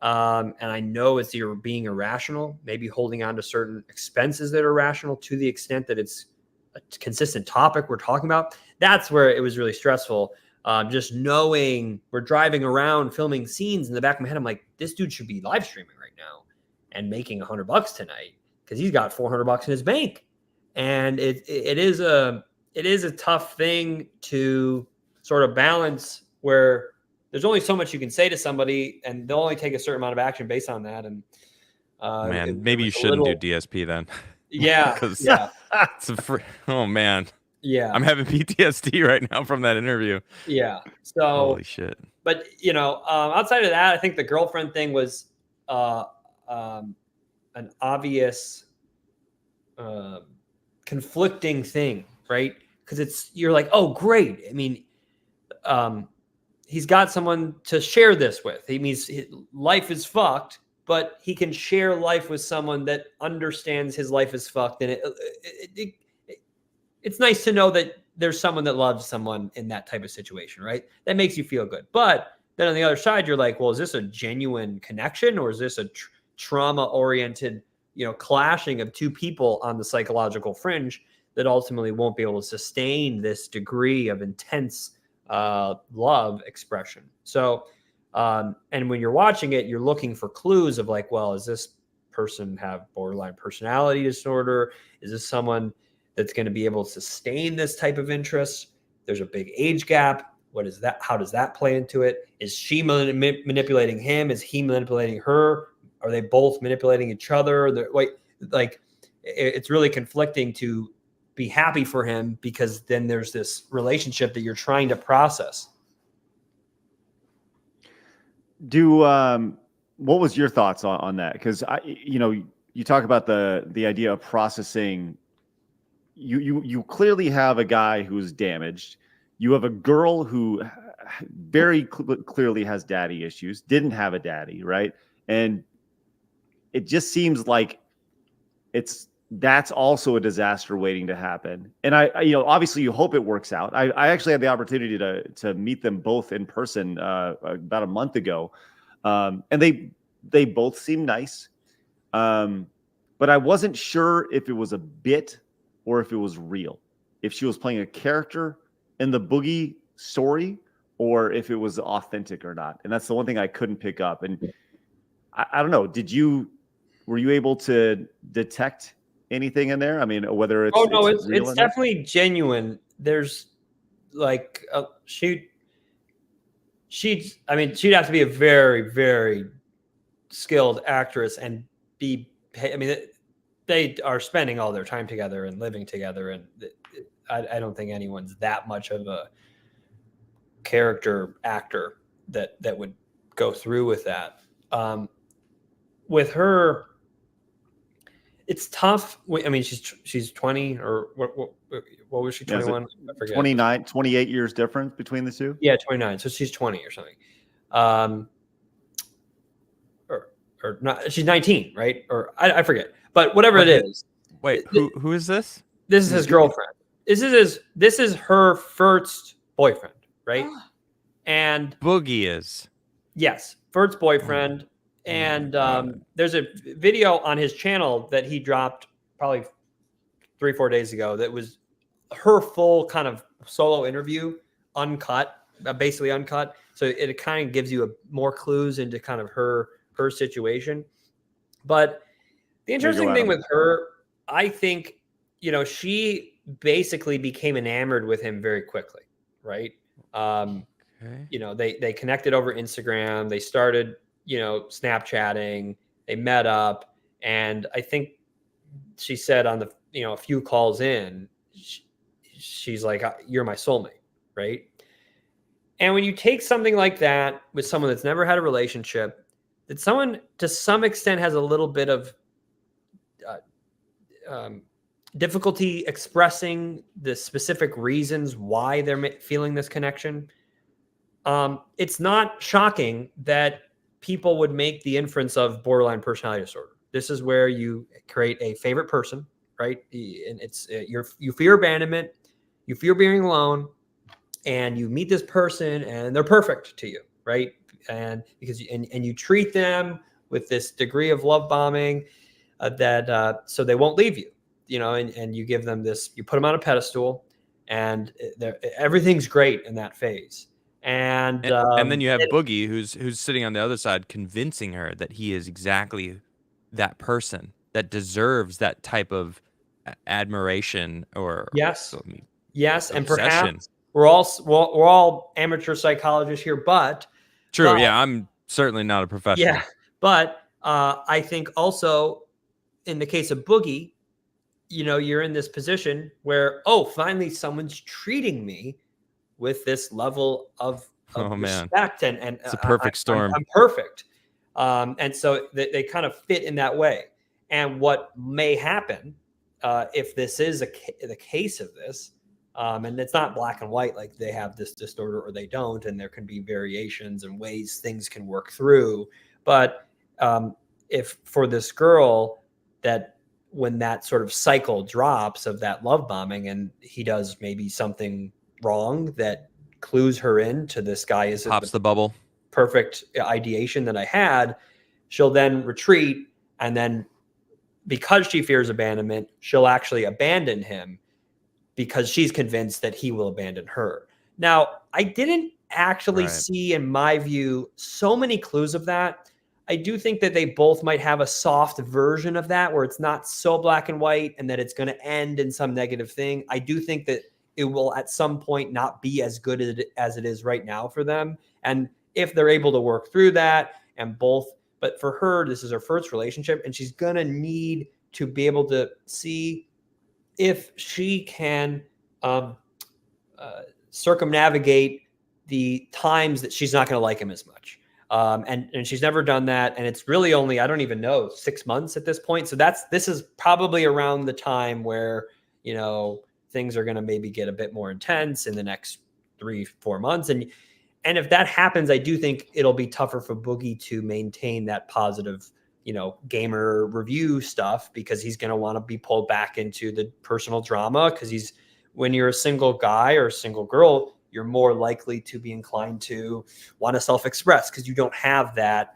and I know it's either being irrational, maybe holding on to certain expenses that are irrational to the extent that it's a consistent topic we're talking about. That's where it was really stressful. Just knowing we're driving around filming scenes, in the back of my head, I'm like, this dude should be live streaming right now and making $100 tonight because he's got $400 in his bank. And it is a tough thing to sort of balance, where there's only so much you can say to somebody and they'll only take a certain amount of action based on that. And Man, maybe you shouldn't do DSP then. Yeah. 'Cause- Yeah. It's oh man, Yeah. I'm having PTSD right now from that interview. Yeah. So, Holy shit. but outside of that, I think the girlfriend thing was an obvious conflicting thing, right? Because you're like, oh, great. I mean, he's got someone to share this with. He means life is fucked, but he can share life with someone that understands his life is fucked. And it's nice to know that there's someone that loves someone in that type of situation, right? That makes you feel good. But then on the other side, you're like, well, is this a genuine connection, or is this trauma-oriented, clashing of two people on the psychological fringe that ultimately won't be able to sustain this degree of intense love expression. So, and when you're watching it, you're looking for clues of like, well, does this person have borderline personality disorder? Is this someone that's going to be able to sustain this type of interest? There's a big age gap. What is that? How does that play into it? Is she manipulating him? Is he manipulating her? Are they both manipulating each other? It's really conflicting to be happy for him, because then there's this relationship that you're trying to process. What was your thoughts on that? Because you talk about the idea of processing. You clearly have a guy who's damaged. You have a girl who very clearly has daddy issues, didn't have a daddy, right? And it just seems like that's also a disaster waiting to happen. And obviously you hope it works out. I actually had the opportunity to meet them both in person about a month ago. And they both seem nice. But I wasn't sure if it was a bit or if it was real, if she was playing a character in the Boogie story or if it was authentic or not. And that's the one thing I couldn't pick up. And I don't know, were you able to detect anything in there? I mean, whether it's it's definitely genuine. There's like she'd have to be a very, very skilled actress and they are spending all their time together and living together, and I don't think anyone's that much of a character actor that would go through with that. With her, it's tough. I mean, she's 20 or what was she? 21? I forget. 29, 28 years difference between the two. Yeah, 29. So she's 20 or something. Or not? She's 19, right? Or I forget. But whatever it is. Wait, who is this? This is his girlfriend. This is her first boyfriend, right? And Boogie is. Yes, Fert's boyfriend. And there's a video on his channel that he dropped probably 3-4 days ago that was her full kind of solo interview, uncut, basically uncut. So it kind of gives you more clues into kind of her situation. But the interesting thing with her, I think, she basically became enamored with him very quickly, right? They connected over Instagram. They started, Snapchatting. They met up, and I think she said on the, a few calls in, she's like, "You're my soulmate," right? And when you take something like that with someone that's never had a relationship, that someone to some extent has a little bit of difficulty expressing the specific reasons why they're feeling this connection, it's not shocking that people would make the inference of borderline personality disorder. This is where you create a favorite person, right? And it's you fear abandonment, you fear being alone, and you meet this person and they're perfect to you, right? And because you treat them with this degree of love bombing that so they won't leave you, and you give them this, you put them on a pedestal, and everything's great in that phase. And then you have Boogie, who's sitting on the other side, convincing her that he is exactly that person that deserves that type of admiration or yes, obsession. And perhaps we're all amateur psychologists here, but true, yeah, I'm certainly not a professional. Yeah, but I think also in the case of Boogie, you're in this position where finally someone's treating me with this level of respect, and it's a perfect storm. I'm perfect, and so they kind of fit in that way. And what may happen if this is the case of this, and it's not black and white, like they have this disorder or they don't, and there can be variations and ways things can work through. But if for this girl, that when that sort of cycle drops of that love bombing, and he does maybe something wrong that clues her in to this guy is pops the bubble, perfect ideation that I had, she'll then retreat, and then because she fears abandonment, she'll actually abandon him because she's convinced that he will abandon her. Now, I didn't actually see, in my view, so many clues of that. I do think that they both might have a soft version of that where it's not so black and white and that it's going to end in some negative thing. I do think that it will at some point not be as good as it is right now for them. And if they're able to work through that and both, but for her, this is her first relationship and she's going to need to be able to see if she can circumnavigate the times that she's not going to like him as much. And she's never done that. And it's really only, I don't even know, 6 months at this point. So this is probably around the time where, you know, things are going to maybe get a bit more intense in the next 3-4 months. And if that happens, I do think it'll be tougher for Boogie to maintain that positive, you know, gamer review stuff because he's going to want to be pulled back into the personal drama. Because when you're a single guy or a single girl, you're more likely to be inclined to want to self-express because you don't have that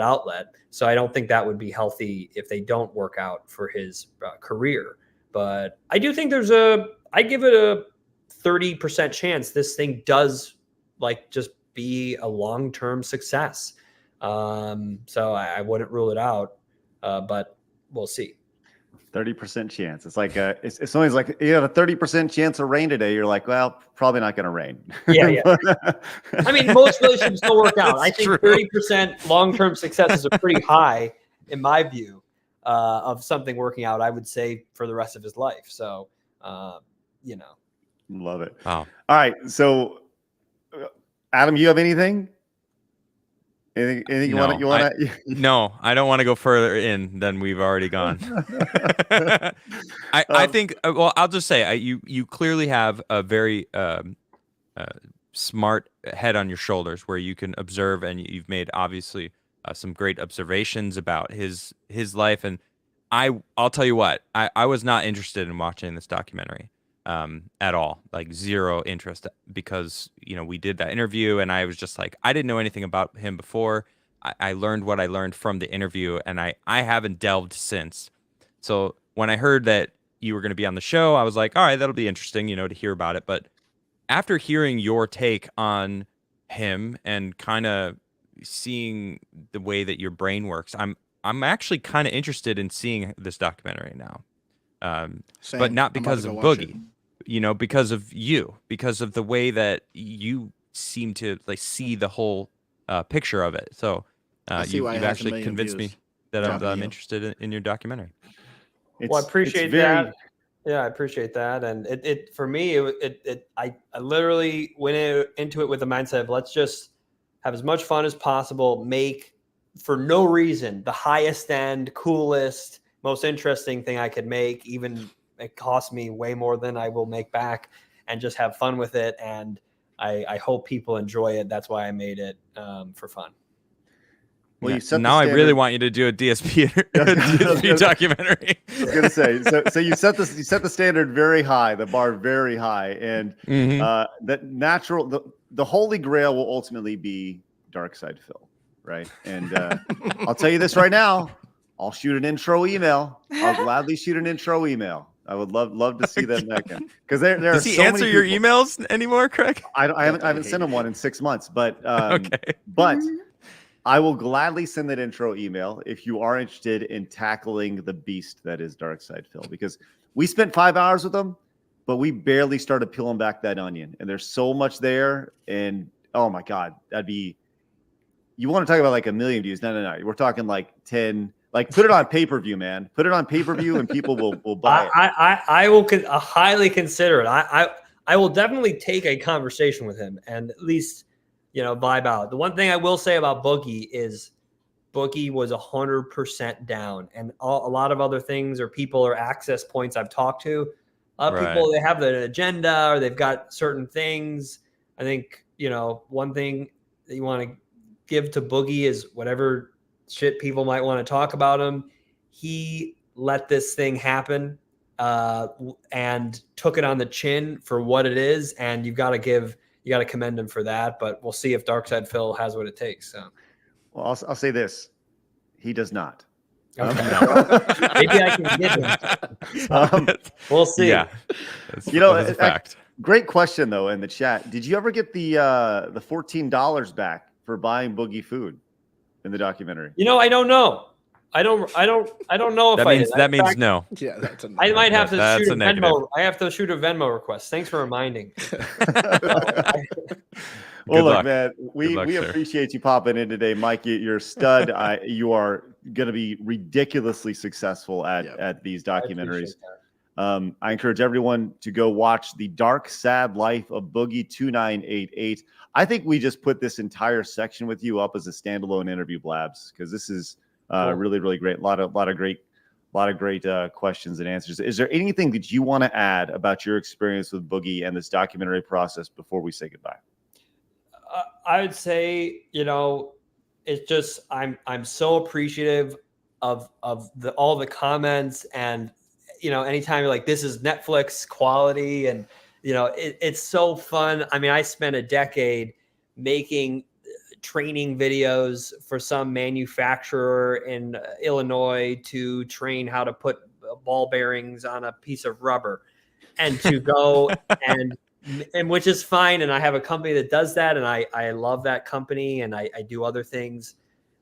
outlet. So I don't think that would be healthy if they don't work out for his career. But I do think I give it a 30% chance this thing does like just be a long-term success. So I wouldn't rule it out, but we'll see. 30% chance. It's like it's always like you have a 30% chance of rain today. You're like, well, probably not going to rain. Yeah. I mean, most relationships don't work out. I think 30% long-term success is a pretty high, in my view, of something working out. I would say for the rest of his life. So, you know, love it. Wow. All right, so Adam, you have anything? Anything you want to? No, I don't want to go further in than we've already gone. I think. Well, I'll just say you clearly have a very smart head on your shoulders where you can observe, and you've made obviously some great observations about his life. And I'll tell you what, I was not interested in watching this documentary at all, like zero interest, because you know we did that interview and I was just like, I didn't know anything about him before. I learned what I learned from the interview and I haven't delved since. So when I heard that you were going to be on the show, I was like, all right, that'll be interesting, you know, to hear about it. But after hearing your take on him and kind of seeing the way that your brain works, I'm actually kind of interested in seeing this documentary now. But not because of Boogie, you know, because of you, because of the way that you seem to like see the whole picture of it. So you've actually convinced me that I'm interested in your documentary. Well, I appreciate that. Yeah, I appreciate that. And it for me, I literally went into it with the mindset of let's just have as much fun as possible, make for no reason the highest end, coolest, most interesting thing I could make, even it cost me way more than I will make back, and just have fun with it. And I hope people enjoy it. That's why I made it for fun. Well, yeah. you set now I really want you to do a DSP, DSP documentary. I was gonna say, so you set the standard very high, the bar very high, and that natural, the holy grail will ultimately be Dark Side Phil, right? And I'll tell you this right now. I'll shoot an intro email. I'll gladly shoot an intro email. I would love to see that back in because there Does are he so answer many your people. emails anymore, Craig? I haven't sent him one in 6 months, but Okay. But I will gladly send that intro email if you are interested in tackling the beast that is Dark Side Phil, because we spent 5 hours with him, but we barely started peeling back that onion, and there's so much there. And oh my God, that'd be. You want to talk about like 1 million views? No. We're talking like 10. Like, put it on pay-per-view, man. Put it on pay-per-view, and people will buy it. I will highly consider it. I will definitely take a conversation with him and at least, you know, vibe out. The one thing I will say about Boogie is Boogie was 100% down, and a lot of other things or people or access points I've talked to, people, they have an agenda or they've got certain things. I think, you know, one thing that you want to give to Boogie is whatever shit people might want to talk about him. He let this thing happen and took it on the chin for what it is. And you got to commend him for that. But we'll see if Dark Side Phil has what it takes. So, Well, I'll say this. He does not. Okay. Maybe I can get him. We'll see. Yeah, that's a fact. Great question though in the chat. Did you ever get the $14 back for buying Boogie food in the documentary? I don't know. I don't know if That I means did. that In means fact, no. Yeah, that's a I might have to That's shoot a a negative. Venmo. I have to shoot a Venmo request. Thanks for reminding. Well, Good look, luck. man, we sir. appreciate you popping in today, Mike. You're a stud. You are going to be ridiculously successful at these documentaries. I encourage everyone to go watch The Dark, Sad Life of Boogie 2988. I think we just put this entire section with you up as a standalone interview, Blabs, because this is really, really great. A lot of great questions and answers. Is there anything that you want to add about your experience with Boogie and this documentary process before we say goodbye? I would say, it's just I'm so appreciative of all the comments, and anytime you're like, this is Netflix quality, and it's so fun. I mean, I spent a decade making training videos for some manufacturer in Illinois to train how to put ball bearings on a piece of rubber, and to go and which is fine. And I have a company that does that, and I love that company, and I do other things.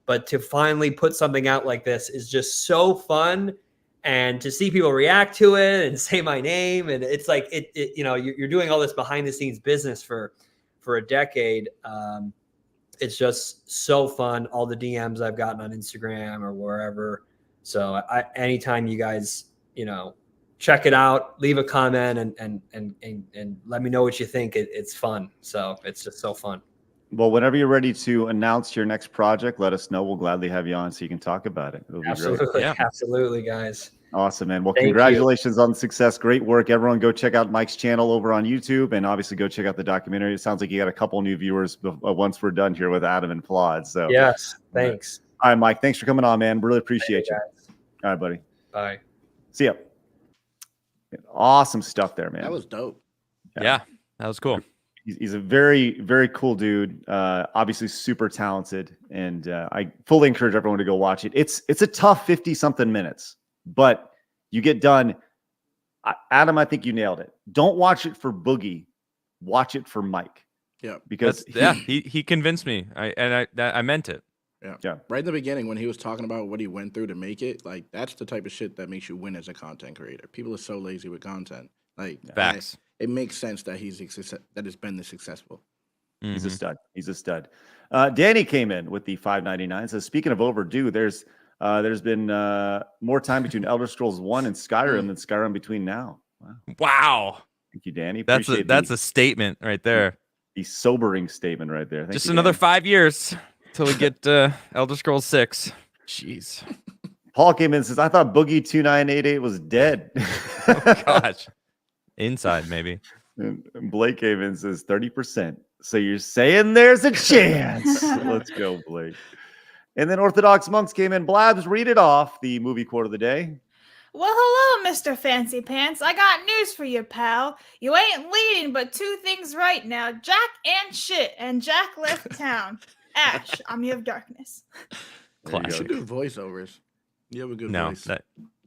But to finally put something out like this is just so fun, and to see people react to it and say my name, and it's like you're doing all this behind the scenes business for a decade. It's just so fun. All the DMs I've gotten on Instagram or wherever. So anytime you guys, check it out, leave a comment and let me know what you think. It's fun. So it's just so fun. Well, whenever you're ready to announce your next project, let us know. We'll gladly have you on so you can talk about it. It'll be Absolutely. great. Yeah. Absolutely, guys. Awesome, man. Well, Thank congratulations on the success. Great work. Everyone go check out Mike's channel over on YouTube, and obviously go check out the documentary. It sounds like you got a couple new viewers once we're done here with Adam and Plod. So Yes. Thanks. All right, Mike. Thanks for coming on, man. Really appreciate you. Guys. All right, buddy. Bye. See ya. Awesome stuff there, man. That was dope. Yeah, that was cool. He's a very, very cool dude. Obviously super talented, and I fully encourage everyone to go watch it. It's a tough 50-something minutes, but you get done. Adam, I think you nailed it. Don't watch it for Boogie. Watch it for Mike. Yeah. Because he convinced me. I meant it. Yeah. Right in the beginning, when he was talking about what he went through to make it, like, that's the type of shit that makes you win as a content creator. People are so lazy with content. Like, Facts. It makes sense that that it's been this successful. He's a stud. He's a stud. Danny came in with the $5.99. Says, speaking of overdue, there's been more time between Elder Scrolls 1 and Skyrim than Skyrim between now. Wow. Thank you, Danny. That's a statement right there. The sobering statement right there. Thank Just you, another Danny. 5 years till we get Elder Scrolls 6. Jeez. Paul came in and says, I thought Boogie 2988 was dead. Oh, gosh. Inside, maybe. And Blake came in and says 30%. So you're saying there's a chance. Let's go, Blake. And then Orthodox Monks came in. Blabs, read it off, the movie quote of the day. Well, hello, Mr. Fancy Pants. I got news for you, pal. You ain't leading but two things right now, Jack and shit, and Jack left town. Ash, Army of Darkness. There you You go. should do voiceovers. You have a good voice.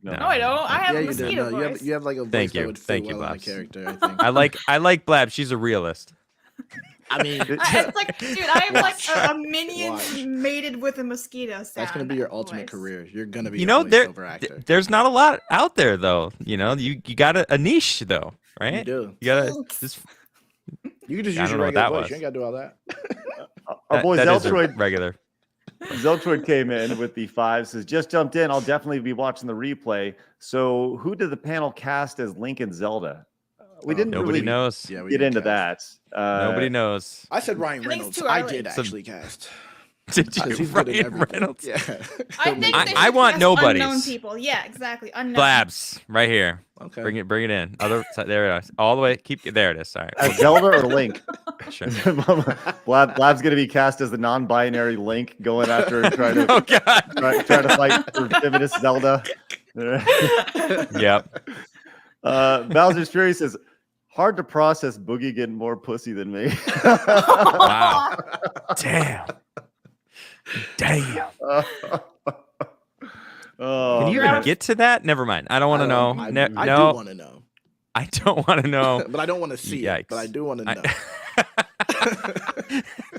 No, I don't. I have a mosquito No, voice. you have like a voice Thank that you. would fit Thank you, well on a Blabs. character, I think. I like Blab. She's a realist. I mean, It's like, dude, I am like a minion Watch. mated with a mosquito sound. that's gonna be your ultimate voice. career. You're gonna be You a know, voiceover actor. there's not a lot out there though. You know, you got a niche though, right? You do. You gotta just You can just I use don't your know what regular that voice. was. You ain't gotta do all that. Our boy that is a Zeltroid regular. Zeltroid came in with the 5, says, just jumped in. I'll definitely be watching the replay. So who did the panel cast as Link and Zelda? We didn't Nobody really knows. Yeah, we get didn't into cast. that. Nobody knows. I said Ryan I think it's Reynolds. too I early. did actually cast. Did you? Because he's good at Ryan everything. Reynolds? Yeah. I think I- they I should want cast nobodies. unknown people. Yeah, exactly. Unknown. Blabs right here. Okay. Bring it in. Other side, there it is. All the way. There it is. All right. As Zelda or Link? Sure. Blab's going to be cast as the non-binary Link going after and trying to, Oh God. try to fight for feminist Zelda. Yep. Bowser's Fury says, hard to process Boogie getting more pussy than me. Wow. Damn. Oh, Can you man. even get to that? Never mind. I don't want to know. I No, do no, want to know, I don't want to know. but I don't want to see it. But I Yikes. do want to know.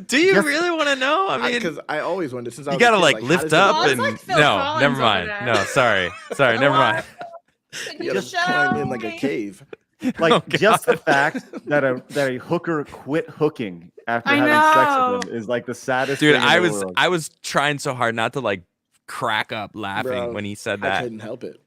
Do you Yes. really want to know? I mean, Because I always wondered since I you was a gotta kid, like how lift does it up Oh, work? it's and like Phil no, Collins never over mind. there. No, sorry, never mind. Can You you just show climb in like a me? cave. Like Oh, just the God. fact that a hooker quit hooking after I having sex know. with him is like the saddest Dude, thing in the world. I was trying so hard not to like crack up laughing Bro, when he said I that. couldn't help it.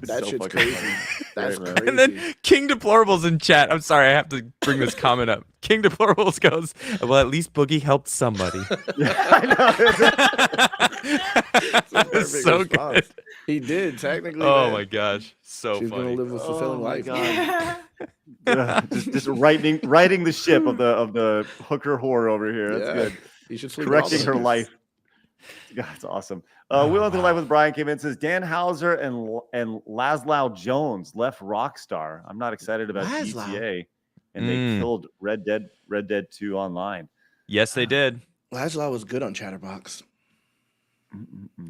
It's That so shit's fucking crazy. funny. That's Great, man. crazy. And then King Deplorables in chat. I'm sorry, I have to bring this comment up. King Deplorables goes, "Well, at least Boogie helped somebody." Yeah, I It's a It was perfect so response. good. He did technically. Oh man. my gosh, so She's funny. gonna live a fulfilling Oh my life. God. Yeah. know. just righting the ship of the hooker whore over here. That's Yeah. good. You should sleep with all Correcting the her hookers. life. God, that's awesome. Oh, Wheel into wow. Life with Brian came in and says Dan Hauser and Laszlo Jones left Rockstar. I'm not excited about Laszlo? GTA, and they killed Red Dead 2 Online. Yes, they did. Laszlo was good on Chatterbox.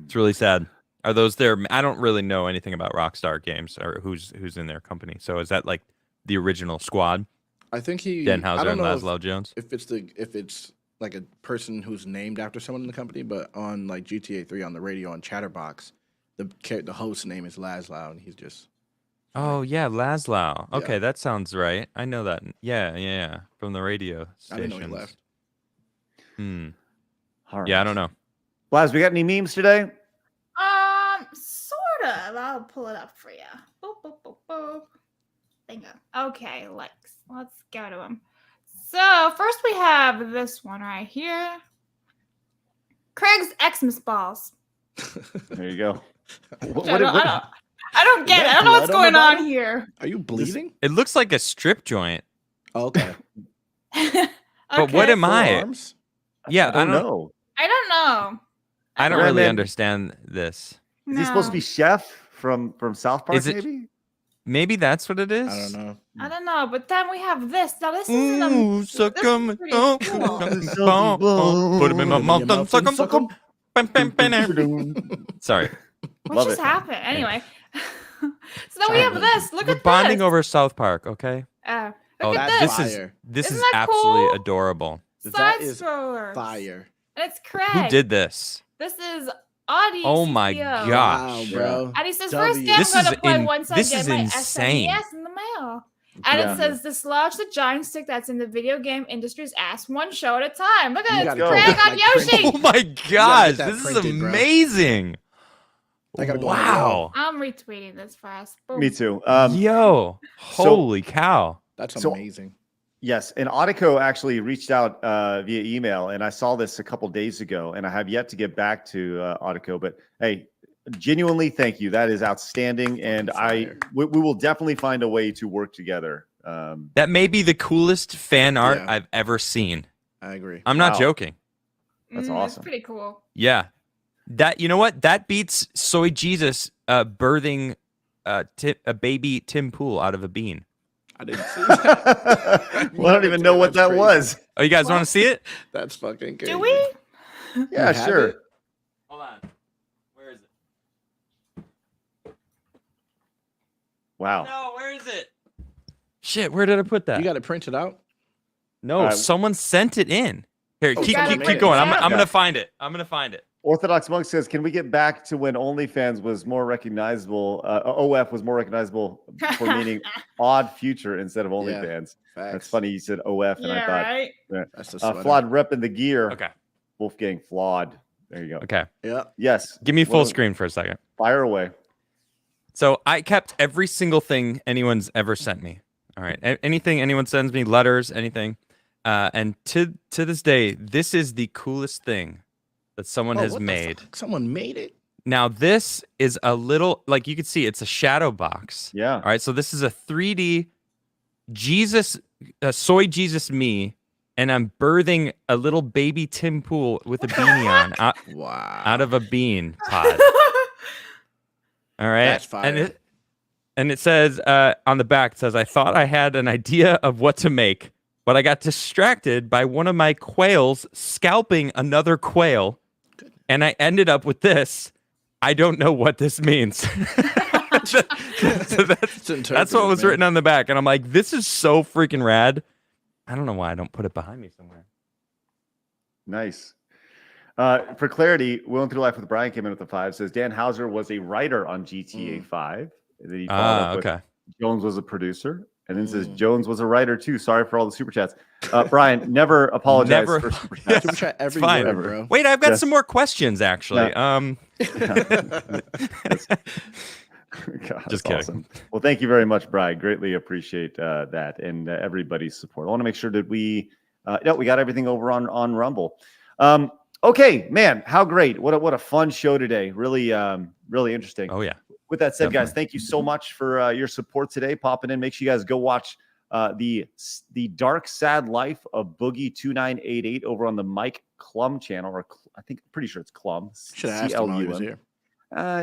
It's really sad. Are those their? I don't really know anything about Rockstar Games or who's in their company. So is that like the original squad? I think he. Dan I Hauser don't and know Laszlo Jones. if it's like a person who's named after someone in the company, but on like GTA 3 on the radio on Chatterbox, the host name is Laszlo, and he's just Oh yeah, Laszlo. Yeah. Okay, that sounds right. I know that. Yeah. From the radio I stations. didn't know he left. All right. Yeah, I don't know. Laz, we got any memes today? Sort of. I'll pull it up for you. Boop, boop, boop, boop. Bingo. Okay, let's go to them. So first we have this one right here. Craig's Xmas balls. There you go. What, I don't get it. that I don't know what's blood on going the on bottom? here. Are you bleeding? It looks like a strip joint. Oh, okay. But what am I? Arms? Yeah, I don't know. I don't know. I don't Right, really man. understand this. Is he supposed to be Chef from South Park? Is it- Maybe. Maybe that's what it is. I don't know. I don't know. But then we have this. Now this isn't a. Ooh, this suck is 'em. pretty Oh, cool. Put him in my mouth and suck 'em. Suck 'em. Bam, bam, bam. Sorry. What Love just it. happened? Anyway. So then we have this. Look We're at bonding this. over South Park, okay? Look Oh, at that's this. fire. this Isn't is that absolutely cool? adorable. Side That is scrollers. Fire. And it's Craig. Who did this? This is Audi. Oh my CTO. gosh. Wow, bro. And he says, W. first day I'm This going is to play in- once I this get is my insane. SNES in the mail. And Yeah. it says, dislodge the giant stick that's in the video game industry's ass one show at a time. Look You at it. gotta It's go. Craig on Like Yoshi. Oh my gosh, that this is printed, bro. amazing. I gotta go on the Wow. I'm retweeting this fast. Boom. Me too. Yo, holy cow. That's So- amazing. Yes, and Audico actually reached out via email, and I saw this a couple days ago, and I have yet to get back to Audico. But hey, genuinely, thank you. That is outstanding, and Fire. we will definitely find a way to work together. That may be the coolest fan art Yeah. I've ever seen. I agree. I'm not Wow. joking. That's It's awesome. pretty cool. Yeah. That, you know what? That beats Soy Jesus birthing a baby Tim Pool out of a bean. I didn't see that. Well, I don't even know what That's that crazy. was. Oh, you guys want to What? see it? That's fucking crazy. Do we? Yeah, have sure. it? Hold on. Where is it? Wow. No, where is it? Shit, where did I put that? You got it printed out? No, Uh, someone sent it in. Here, Oh, keep gotta keep make going. it I'm happen. gonna find it. I'm gonna find it. Orthodox Monk says, "Can we get back to when OnlyFans was more recognizable? OF was more recognizable for meaning odd future instead of OnlyFans." Facts. That's funny. You said OF, and Yeah, I thought right? That's the sweater. Flawed repping the gear. Okay. Wolfgang Flawed. There you go. Okay. Yeah. Yes. Give me full Well, screen for a second. Fire away. So I kept every single thing anyone's ever sent me. All right. Anything anyone sends me, letters, anything. And to this day, this is the coolest thing that someone Oh, has what the made. fuck? Someone made it? Now this is a little, like you can see, it's a shadow box. Yeah. All right. So this is a 3D Jesus, Soy Jesus me, and I'm birthing a little baby Tim Pool with a beanie on Wow. out of a bean pod. All right. That's fire. And it says on the back, it says, I thought I had an idea of what to make, but I got distracted by one of my quails scalping another quail. And I ended up with this. I don't know what this means. So that's what was written on the back. And I'm like, this is so freaking rad. I don't know why I don't put it behind me somewhere. Nice. For clarity, Willing Through Life with Brian came in with the 5. Says Dan Houser was a writer on GTA 5. And then he followed up with Jones was a producer. And then says Jones was a writer too. Sorry for all the super chats. Brian, never apologize for super chats. Super chat every fine. word, bro. Wait, I've got some more questions actually. God, Just kidding. Awesome. Well, thank you very much, Brian. Greatly appreciate that and everybody's support. I want to make sure that we got everything over on Rumble. Okay, man, how great! What a fun show today. Really, really interesting. Oh yeah. With that said, guys, thank you so much for your support today. Popping in. Make sure you guys go watch the Dark Sad Life of Boogie 2988 over on the Mike Klum channel, or pretty sure it's Klum. Should have asked him while he was here.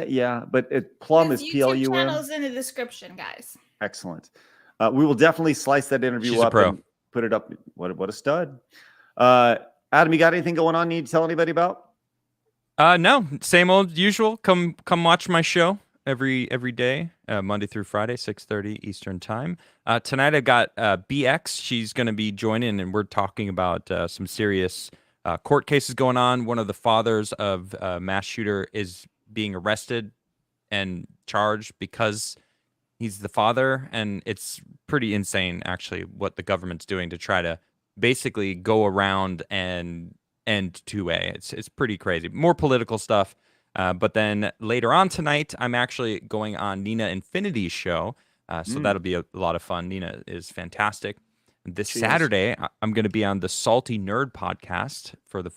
Yeah, but Plum is YouTube PLUM. channel's in the description, guys. Excellent. We will definitely slice that interview up and put it up. What a stud. Adam, you got anything going on? Need to tell anybody about? No, same old usual. Come watch my show every day, Monday through Friday, 6:30 Eastern time. Tonight I've got BX. She's going to be joining, and we're talking about some serious court cases going on. One of the fathers of a mass shooter is being arrested and charged because he's the father, and it's pretty insane, actually, what the government's doing to try to basically go around and end 2A. It's pretty crazy. More political stuff. But then later on tonight, I'm actually going on Nina Infinity's show. So that'll be a lot of fun. Nina is fantastic. This Saturday, I'm going to be on the Salty Nerd podcast for the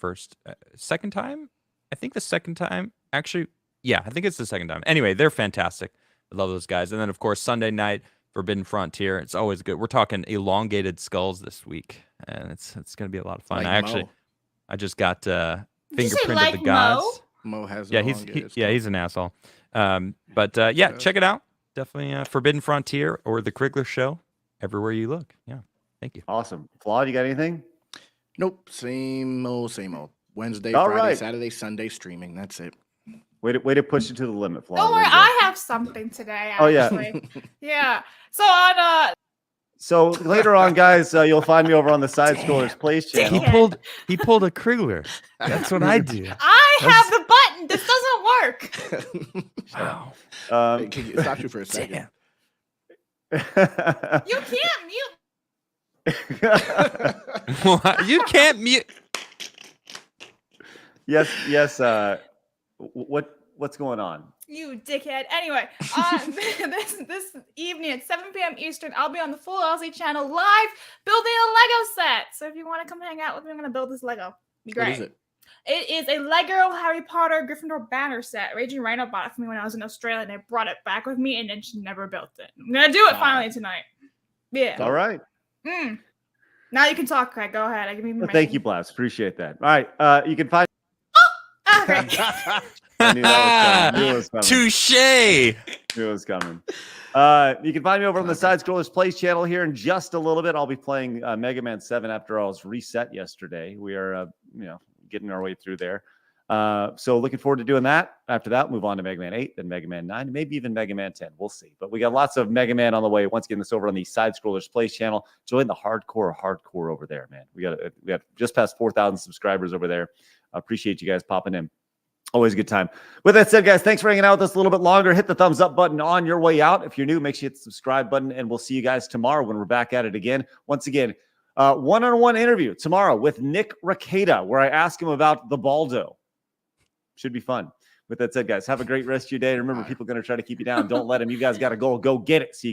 second time. I think the second time. Actually, yeah, I think it's the second time. Anyway, they're fantastic. I love those guys. And then, of course, Sunday night, Forbidden Frontier. It's always good. We're talking elongated skulls this week, and it's going to to be a lot of fun. I just got Fingerprint of the Gods. Mo has he's an asshole. But check it out. Definitely Forbidden Frontier or the Krigler Show. Everywhere you look. Yeah, thank you. Awesome. Flawed, you got anything? Nope. Same old. Wednesday, All Friday, right. Saturday, Sunday streaming. That's it. Way to push it to the limit, Flawed. Don't worry, I have something today. Actually. Oh yeah. Yeah. So on So later on, guys, you'll find me over on the Side Scrollers Plays channel. He pulled a Krigler. That's what I do. I have the button. This doesn't work. Wow. Can you stop you for a second? You can't mute. You can't mute. Yes. What's going on? You dickhead. Anyway, this evening at 7 p.m. Eastern, I'll be on the Full Aussie channel live building a Lego set. So if you want to come hang out with me, I'm going to build this Lego. Be great. What is it? It is a Lego Harry Potter Gryffindor banner set. Raging Rhino bought it for me when I was in Australia, and I brought it back with me, and then she never built it. I'm going to do it finally tonight. Yeah. All right. Now you can talk, Craig. Go ahead. I give you Thank you, Blast. Appreciate that. All right. You can find. Okay. I knew that was coming. Touche. Knew it was coming. You can find me over on the Side Scrollers Plays channel here in just a little bit. I'll be playing Mega Man 7 after I was reset yesterday. We are, getting our way through there. So looking forward to doing that. After that, move on to Mega Man 8, then Mega Man 9, maybe even Mega Man 10. We'll see. But we got lots of Mega Man on the way. Once again, this over on the Side Scrollers Plays channel. Join the hardcore over there, man. We got just past 4,000 subscribers over there. I appreciate you guys popping in. Always a good time. With that said, guys, thanks for hanging out with us a little bit longer. Hit the thumbs up button on your way out. If you're new, make sure you hit the subscribe button, and we'll see you guys tomorrow when we're back at it again. Once again, one-on-one interview tomorrow with Nick Rekieta, where I ask him about the Baldo. Should be fun. With that said, guys, have a great rest of your day. Remember, people are going to try to keep you down. Don't let them. You guys got to go get it. See you guys.